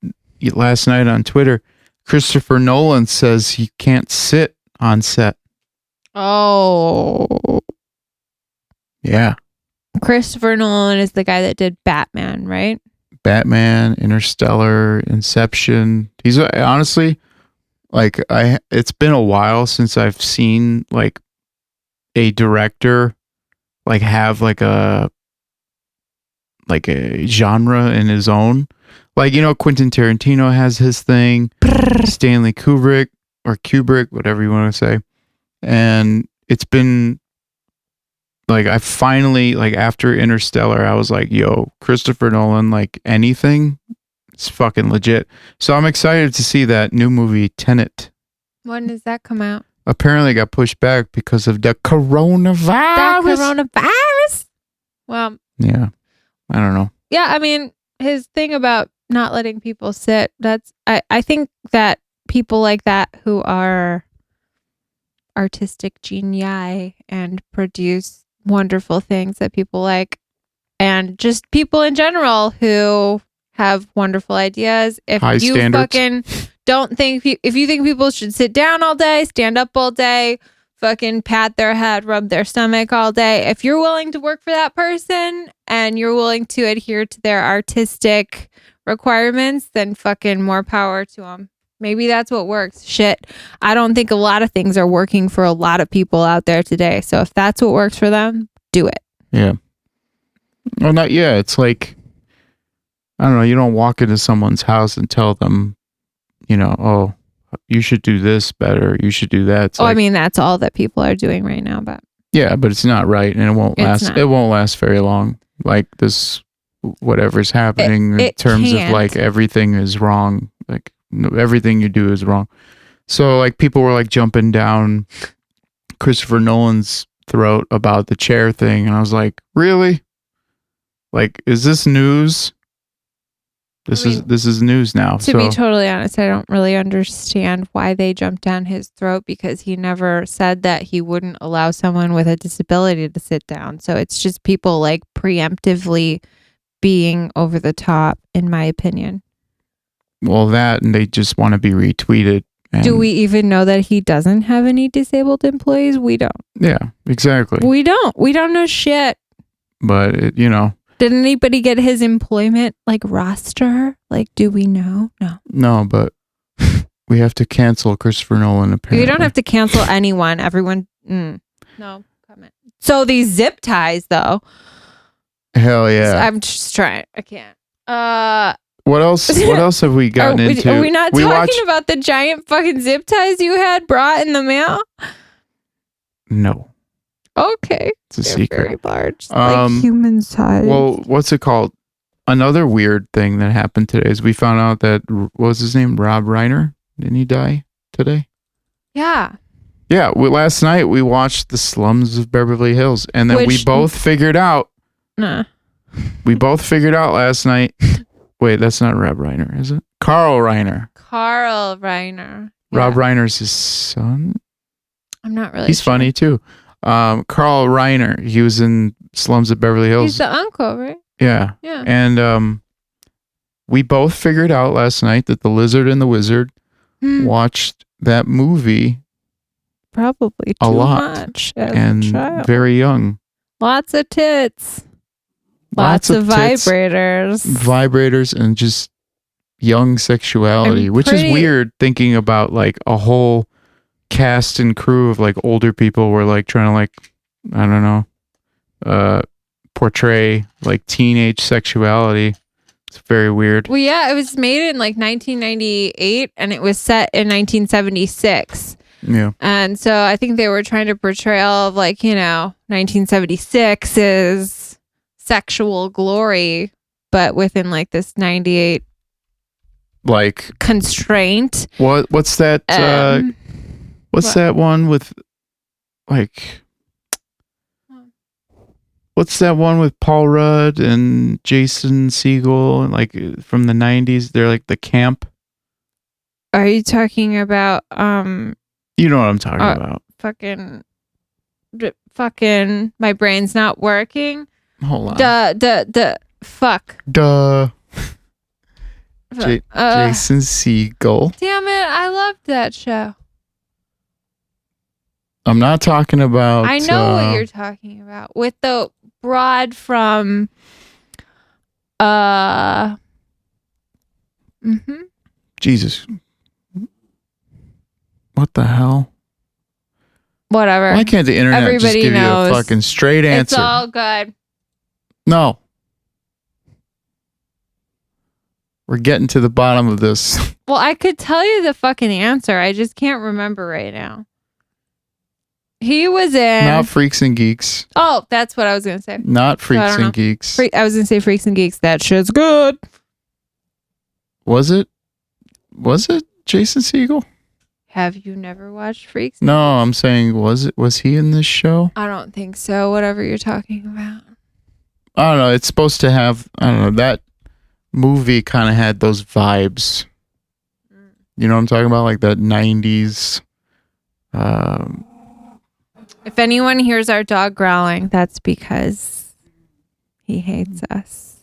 last night on Twitter, Christopher Nolan says he can't sit on set. Oh. Yeah. Christopher Nolan is the guy that did Batman, right? Batman, Interstellar, Inception. He's honestly, like, it's been a while since I've seen like a director like have like a genre in his own. Like, you know, Quentin Tarantino has his thing, Stanley Kubrick, whatever you want to say. And it's been like, I finally, like after Interstellar, I was like, yo, Christopher Nolan, like anything, it's fucking legit. So I'm excited to see that new movie, Tenet. When does that come out? Apparently it got pushed back because of the coronavirus. Well, yeah. I don't know. Yeah, I mean, his thing about not letting people sit, I think that people like that who are artistic genii and produce wonderful things that people like, and just people in general who have wonderful ideas. If high you standards. fucking don't think, if you think people should sit down all day, stand up all day, fucking pat their head, rub their stomach all day, if you're willing to work for that person and you're willing to adhere to their artistic requirements, then fucking more power to them. Maybe that's what works. Shit. I don't think a lot of things are working for a lot of people out there today. So if that's what works for them, do it. Yeah. Well, it's like, I don't know, you don't walk into someone's house and tell them, you know, oh, you should do this better, you should do that. It's I mean, that's all that people are doing right now, but Yeah, but it's not right, and it won't It's last. not. It won't last very long. Like this, whatever's happening in It terms can't. of like everything is wrong. Like everything you do is wrong. So like people were like jumping down Christopher Nolan's throat about the chair thing, and I was like, really? Like, is this news? This is news now. To be totally honest, I don't really understand why they jumped down his throat, because he never said that he wouldn't allow someone with a disability to sit down. So it's just people like preemptively being over the top, in my opinion. Well, that, and they just want to be retweeted. Do we even know that he doesn't have any disabled employees? We don't. Yeah, exactly. We don't know shit. But Did anybody get his employment like roster? Like, do we know? No, but we have to cancel Christopher Nolan, apparently. We don't have to cancel anyone. Everyone. No comment. So these zip ties, though. Hell yeah. So I'm just trying. I can't. What else? What else have we gotten into? Are we not talking about the giant fucking zip ties you had brought in the mail? No. Okay. It's a They're secret. very large, like human size. Well, what's it called? Another weird thing that happened today is we found out that, what was his name? Rob Reiner? Didn't he die today? Yeah. Yeah. Last night we watched The Slums of Beverly Hills, and then we both figured out. Nah. We both figured out last night. Wait, that's not Rob Reiner, is it? Carl Reiner. Carl Reiner. Yeah. Rob Reiner's his son. I'm not really. He's sure. funny too. Carl Reiner. He was in Slums of Beverly Hills. He's the uncle, right? Yeah. Yeah. And we both figured out last night that The Lizard and the Wizard watched that movie probably a too lot much as and a child. very young. Lots of tits. Lots of tits, vibrators, and just young sexuality, which is weird thinking about like a whole cast and crew of like older people were like trying to like, I don't know, portray like teenage sexuality. It's very weird. Well, yeah, it was made in like 1998 and it was set in 1976. Yeah. And so I think they were trying to portray all of like, 1976's sexual glory, but within like this 98 like constraint. What's that? What's that one with like? What's that one with Paul Rudd and Jason Segel and like from the 90s? They're like the camp. Are you talking about You know what I'm talking about. Fucking my brain's not working. Hold on. Fuck. Jason Segel. Damn it, I loved that show. I'm not talking about. I know what you're talking about. With the broad from Jesus. What the hell? Whatever. Why can't the internet Everybody just give knows. you a fucking straight answer? It's all good. No. We're getting to the bottom of this. Well, I could tell you the fucking answer. I just can't remember right now. He was in... Not Freaks and Geeks. Oh, that's what I was going to say. Not Freaks and Geeks. I was going to say Freaks and Geeks. That shit's good. Was it Jason Segel? Have you never watched Freaks? No, I'm saying, was he in this show? I don't think so. Whatever you're talking about. I don't know. It's supposed to have, I don't know, that movie kind of had those vibes. You know what I'm talking about? Like that 90s. If anyone hears our dog growling, that's because he hates us.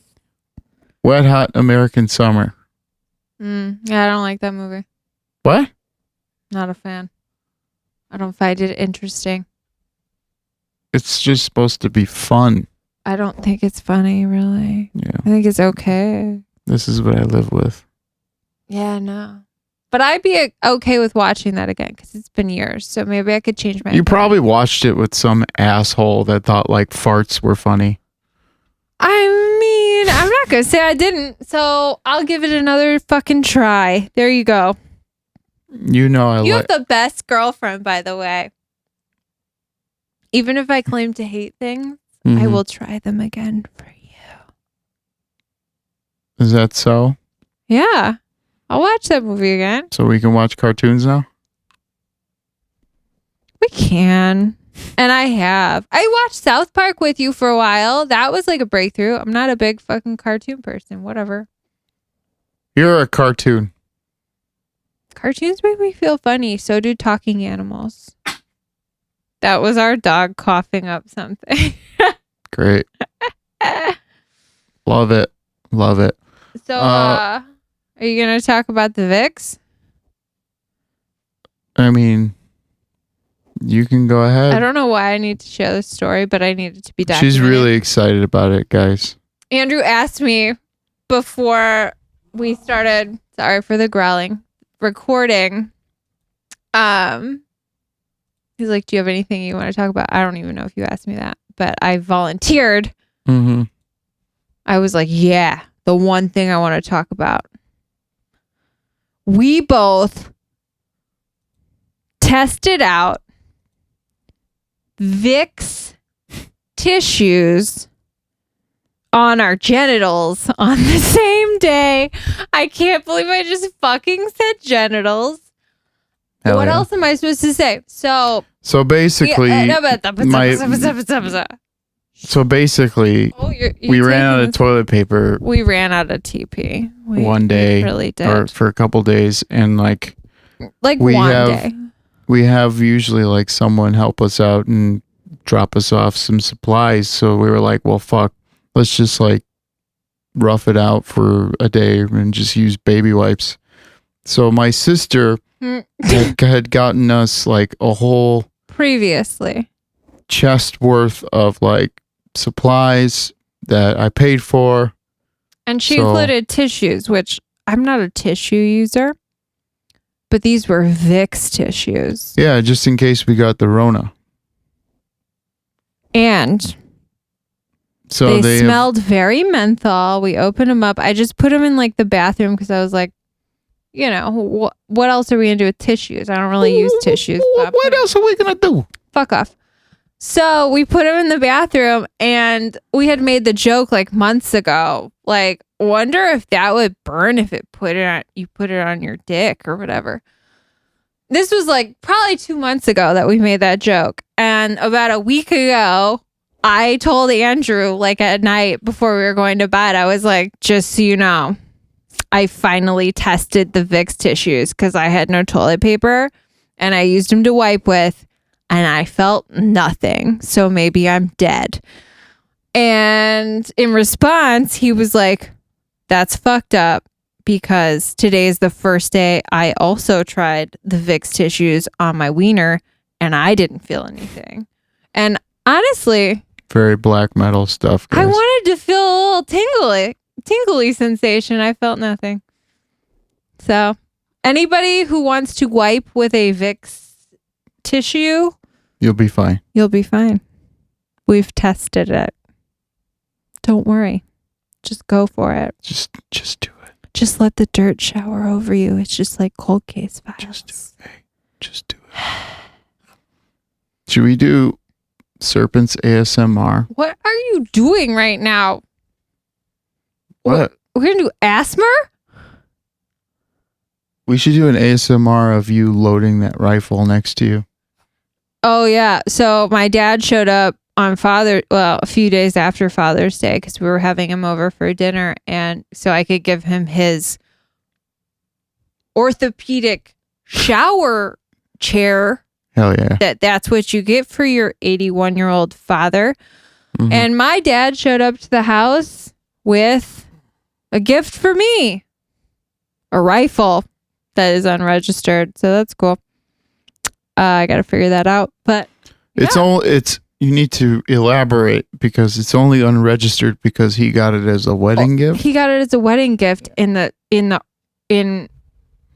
Wet Hot American Summer. Yeah, I don't like that movie. What? Not a fan. I don't find it interesting. It's just supposed to be fun. I don't think it's funny, really. Yeah. I think it's okay. This is what I live with. Yeah, no. But I'd be okay with watching that again because it's been years. So maybe I could change my You probably watched it with some asshole that thought like farts were funny. I mean, I'm not going to say I didn't. So I'll give it another fucking try. There you go. You know You have the best girlfriend, by the way. Even if I claim to hate things, I Mhm. will try them again for you. Is that so? Yeah. I'll watch that movie again. So we can watch cartoons now? We can. And I have. I watched South Park with you for a while. That was like a breakthrough. I'm not a big fucking cartoon person. Whatever. You're a cartoon. Cartoons make me feel funny. So do talking animals. That was our dog coughing up something. Great. Love it. Love it. So, are you going to talk about the VIX? I mean, you can go ahead. I don't know why I need to share this story, but I need it to be documented. She's really excited about it, guys. Andrew asked me before we started, sorry for the growling, recording. He's like, do you have anything you want to talk about? I don't even know if you asked me that, but I volunteered. Mm-hmm. I was like, yeah, the one thing I want to talk about. We both tested out Vicks tissues on our genitals on the same day. I can't believe I just fucking said genitals. Hell what yeah. else am I supposed to say? So basically, so basically, you're we ran out of this- toilet paper We ran out of TP. one day, we really did. or for a couple days, and like we one have- day. we have usually like someone help us out and drop us off some supplies. So we were like, well, fuck, let's just like rough it out for a day and just use baby wipes. So my sister had gotten us like a whole Previously. chest worth of like supplies that I paid for. And she So- included tissues, which I'm not a tissue user, but these were Vicks tissues. Yeah, just in case we got the Rona. And So they have- smelled very menthol. We opened them up. I just put them in like the bathroom because I was like, you know, what else are we going to do with tissues? I don't really use tissues. What else are we gonna do? Fuck off. So we put him in the bathroom, and we had made the joke like months ago. Like, wonder if that would burn if you put it on your dick or whatever. This was like probably 2 months ago that we made that joke. And about a week ago, I told Andrew, like at night before we were going to bed, I was like, just so you know, I finally tested the Vicks tissues because I had no toilet paper and I used them to wipe with. And I felt nothing. So maybe I'm dead. And in response, he was like, that's fucked up because today is the first day I also tried the Vicks tissues on my wiener and I didn't feel anything. And honestly, Very black metal stuff, guys. I wanted to feel a little tingly sensation. I felt nothing. So anybody who wants to wipe with a Vicks tissue, You'll be fine. you'll be fine. We've tested it. Don't worry. Just go for it. Just do it. Just let the dirt shower over you. It's just like cold case files. Just do it. Should we do Serpent's ASMR? What are you doing right now? What? We're going to do asthma? We should do an ASMR of you loading that rifle next to you. Oh, yeah. So my dad showed up on a few days after Father's Day because we were having him over for dinner. And so I could give him his orthopedic shower chair. Hell yeah. That's what you get for your 81-year-old father. Mhm. And my dad showed up to the house with a gift for me. A rifle that is unregistered. So that's cool. I got to figure that out. But you need to elaborate because it's only unregistered because he got it as a wedding gift. He got it as a wedding gift in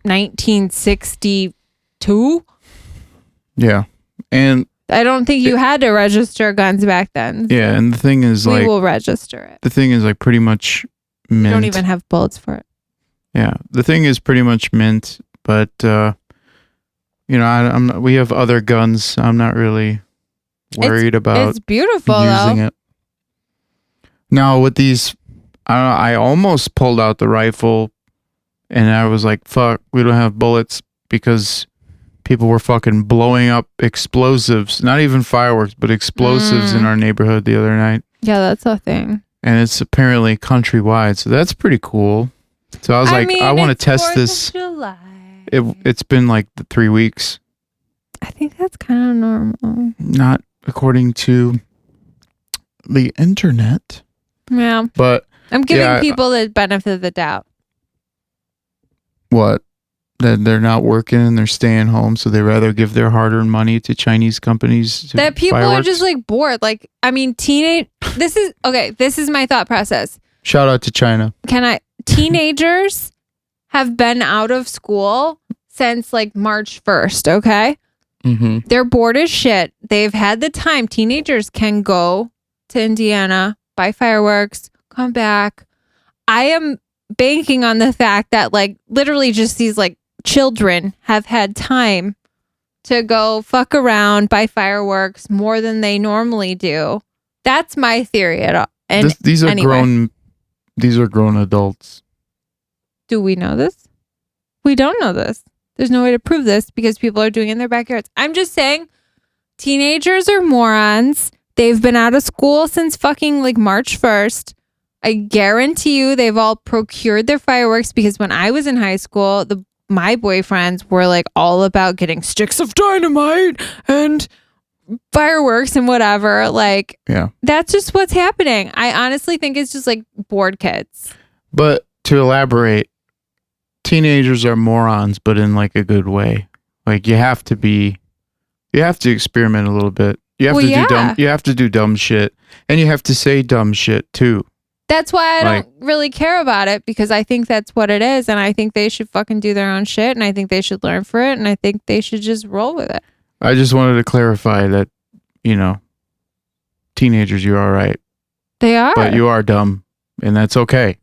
1962. Yeah. And I don't think you had to register guns back then. yeah, and the thing is We like will register it. the thing is like pretty much mint. We don't even have bullets for it. Yeah, the thing is pretty much mint, but I'm not, we have other guns. I'm not really worried about It's beautiful using though. it. Now with these, I almost pulled out the rifle, and I was like, "Fuck, we don't have bullets," because people were fucking blowing up explosives, not even fireworks, but explosives in our neighborhood the other night. Yeah, that's a thing. And it's apparently countrywide, so that's pretty cool. So I was I want to test this. It's been like 3 weeks. I think that's kind of normal. Not according to the internet. Yeah. But I'm giving people the benefit of the doubt. What? That they're not working and they're staying home, so they rather give their hard-earned money to Chinese companies. That people fireworks? are just like bored. Like, I mean, this is my thought process. Shout out to China. Teenagers have been out of school since like March 1st, okay? Mm-hmm. They're bored as shit. They've had the time. Teenagers can go to Indiana, buy fireworks, come back. I am banking on the fact that like literally just these like children have had time to go fuck around, buy fireworks more than they normally do. That's my theory at all. And these are grown adults. Do we know this? We don't know this. There's no way to prove this because people are doing it in their backyards. I'm just saying teenagers are morons. They've been out of school since fucking like March 1st. I guarantee you they've all procured their fireworks because when I was in high school, my boyfriends were like all about getting sticks of dynamite and fireworks and whatever. Like, yeah, that's just what's happening. I honestly think it's just like bored kids. But to elaborate, teenagers are morons, but in like a good way. Like you have to experiment a little bit. You have to do dumb shit, and you have to say dumb shit too. That's why I don't really care about it because I think that's what it is, and I think they should fucking do their own shit, and I think they should learn for it, and I think they should just roll with it. I just wanted to clarify that, teenagers, you're all right. They are. But you are dumb, and that's okay.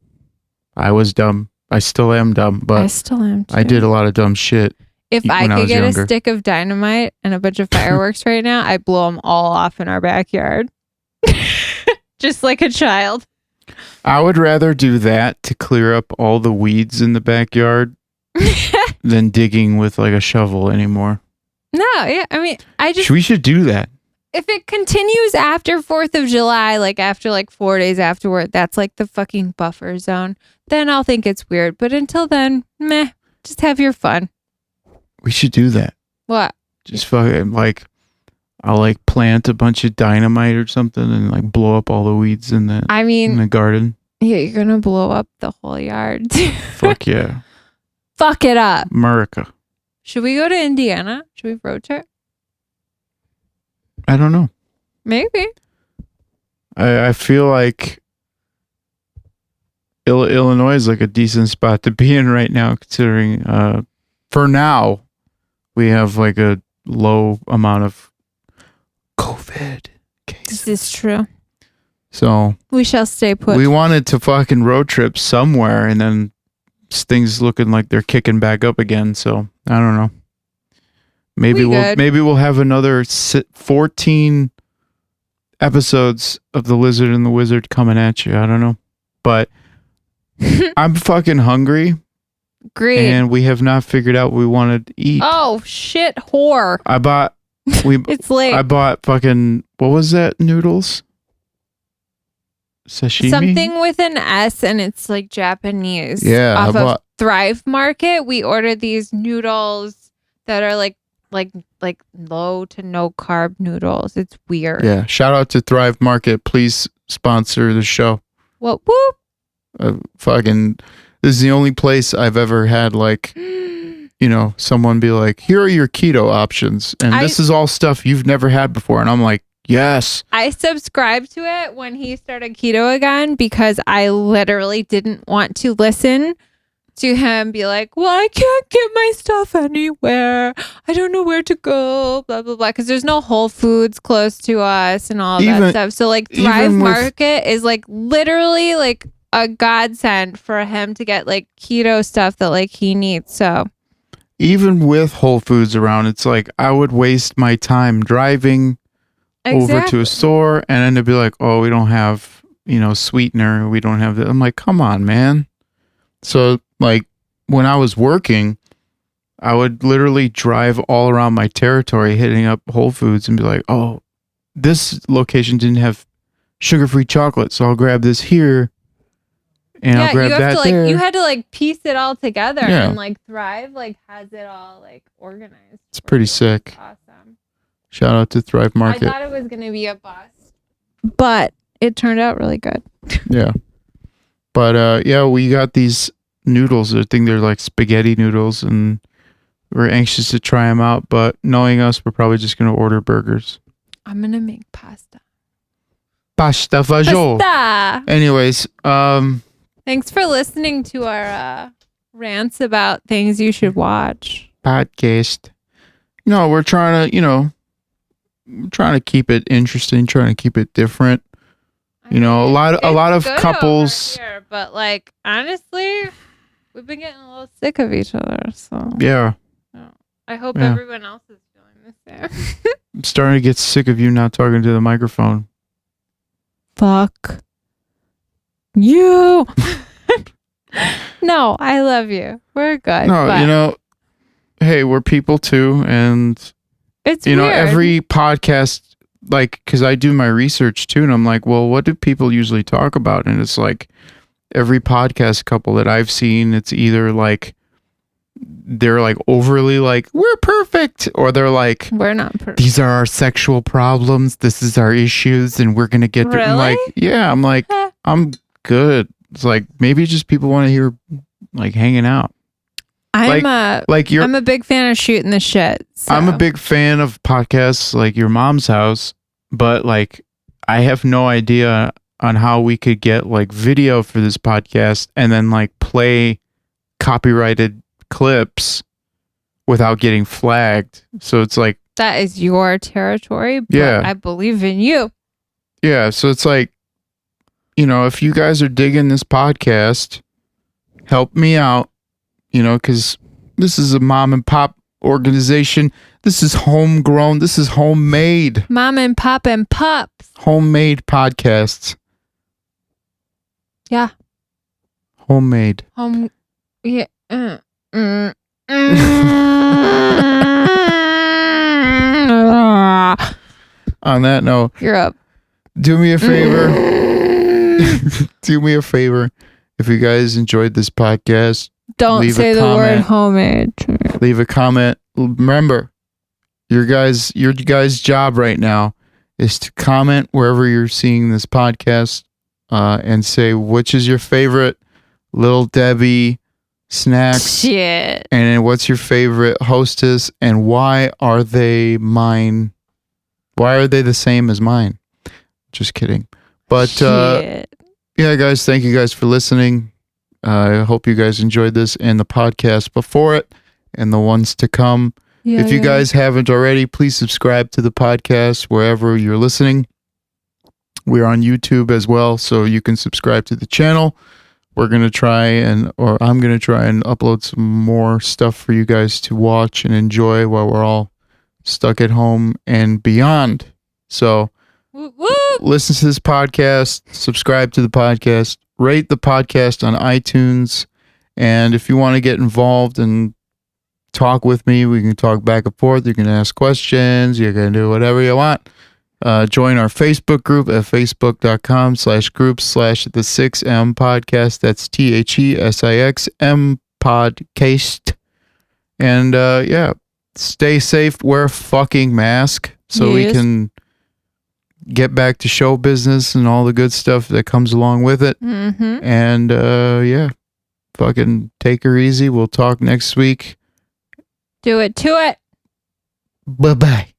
I was dumb. I still am dumb, but I still am too. I did a lot of dumb shit. If I could get a stick of dynamite and a bunch of fireworks right now, I'd blow them all off in our backyard. Just like a child. I would rather do that to clear up all the weeds in the backyard than digging with like a shovel anymore. No, yeah. I mean, we should do that. If it continues after 4th of July, like after like 4 days afterward, that's like the fucking buffer zone. Then I'll think it's weird. But until then, meh, just have your fun. We should do that. What? Just fucking I'll like plant a bunch of dynamite or something and like blow up all the weeds in the garden. Yeah, you're gonna blow up the whole yard. Fuck yeah. Fuck it up. America. Should we go to Indiana? Should we road trip? I don't know. Maybe. I feel like Illinois is like a decent spot to be in right now, considering for now we have like a low amount of COVID cases. This is true. So we shall stay put. We wanted to fucking road trip somewhere, and then things looking like they're kicking back up again. So I don't know. Maybe we'll have another 14 episodes of The Lizard and the Wizard coming at you. I don't know, but I'm fucking hungry. Great. And we have not figured out what we wanted to eat. Oh shit, whore! It's late. I bought fucking, what was that? Noodles? Sashimi? Something with an S, and it's like Japanese. Yeah, off of Thrive Market. We ordered these noodles that are like low to no carb noodles. It's weird. Yeah. Shout out to Thrive Market. Please sponsor the show. What? Whoop. This is the only place I've ever had someone be like, here are your keto options. And this is all stuff you've never had before. And I'm like, yes. I subscribed to it when he started keto again because I literally didn't want to listen to him be like, well, I can't get my stuff anywhere. I don't know where to go, blah, blah, blah. Because there's no Whole Foods close to us and all that stuff. So like Thrive Market is like literally like a godsend for him to get like keto stuff that like he needs. So even with Whole Foods around, it's like I would waste my time driving over to a store, and then they'd be like, oh, we don't have, sweetener. We don't have that. I'm like, come on, man. So like when I was working, I would literally drive all around my territory hitting up Whole Foods and be like, oh, this location didn't have sugar-free chocolate, so I'll grab this here and I'll grab that there. You had to like piece it all together, and like Thrive like has it all like organized. It's pretty sick. Awesome. Shout out to Thrive Market. I thought it was going to be a bust, but it turned out really good. Yeah. But we got these noodles. I think they're like spaghetti noodles, and we're anxious to try them out, but knowing us, we're probably just going to order burgers. I'm going to make pasta. Pasta fagioli. Anyways, thanks for listening to our rants about things you should watch. Podcast. No, we're trying to keep it interesting, trying to keep it different. A lot of couples here, but like honestly, we've been getting a little sick of each other, so yeah. I hope everyone else is feeling the same. I'm starting to get sick of you not talking to the microphone. Fuck you. No, I love you. We're good. No, hey, we're people too, and it's weird. Every podcast, like, because I do my research too, and I'm like, well, what do people usually talk about? And it's like every podcast couple that I've seen, it's either like they're like overly like we're perfect, or they're like we're not perfect. These are our sexual problems. This is our issues, and we're gonna get. Really? I'm like, yeah. I'm like, I'm good. It's like maybe just people want to hear like hanging out. I'm a big fan of shooting the shit. So. I'm a big fan of podcasts like Your Mom's House, but like I have no idea on how we could get like video for this podcast and then like play copyrighted clips without getting flagged. So it's like that is your territory, but I believe in you. Yeah, so it's like, if you guys are digging this podcast, help me out, because this is a mom and pop organization. This is homegrown. This is homemade. Mom and pop and pups. Homemade podcasts. Yeah. Homemade. Yeah. On that note, you're up. Do me a favor. Do me a favor. If you guys enjoyed this podcast, don't say the word homemade. Leave a comment. Remember, your guys' job right now is to comment wherever you're seeing this podcast, and say which is your favorite Little Debbie snacks. Shit. And then what's your favorite Hostess, and why are they mine? Why are they the same as mine? Just kidding. But yeah, guys, thank you guys for listening. I hope you guys enjoyed this and the podcast before it and the ones to come. Yeah, if you guys haven't already, please subscribe to the podcast wherever you're listening. We're on YouTube as well, so you can subscribe to the channel. I'm going to try and upload some more stuff for you guys to watch and enjoy while we're all stuck at home and beyond. So listen to this podcast, subscribe to the podcast, rate the podcast on iTunes, and if you want to get involved and talk with me, we can talk back and forth. You can ask questions. You can do whatever you want. Join our Facebook group at facebook.com/groups/the6M podcast. That's THESIXM podcast. And stay safe. Wear a fucking mask so we can get back to show business and all the good stuff that comes along with it. Mm-hmm. And fucking take her easy. We'll talk next week. Do it to it. Bye-bye.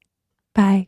Bye.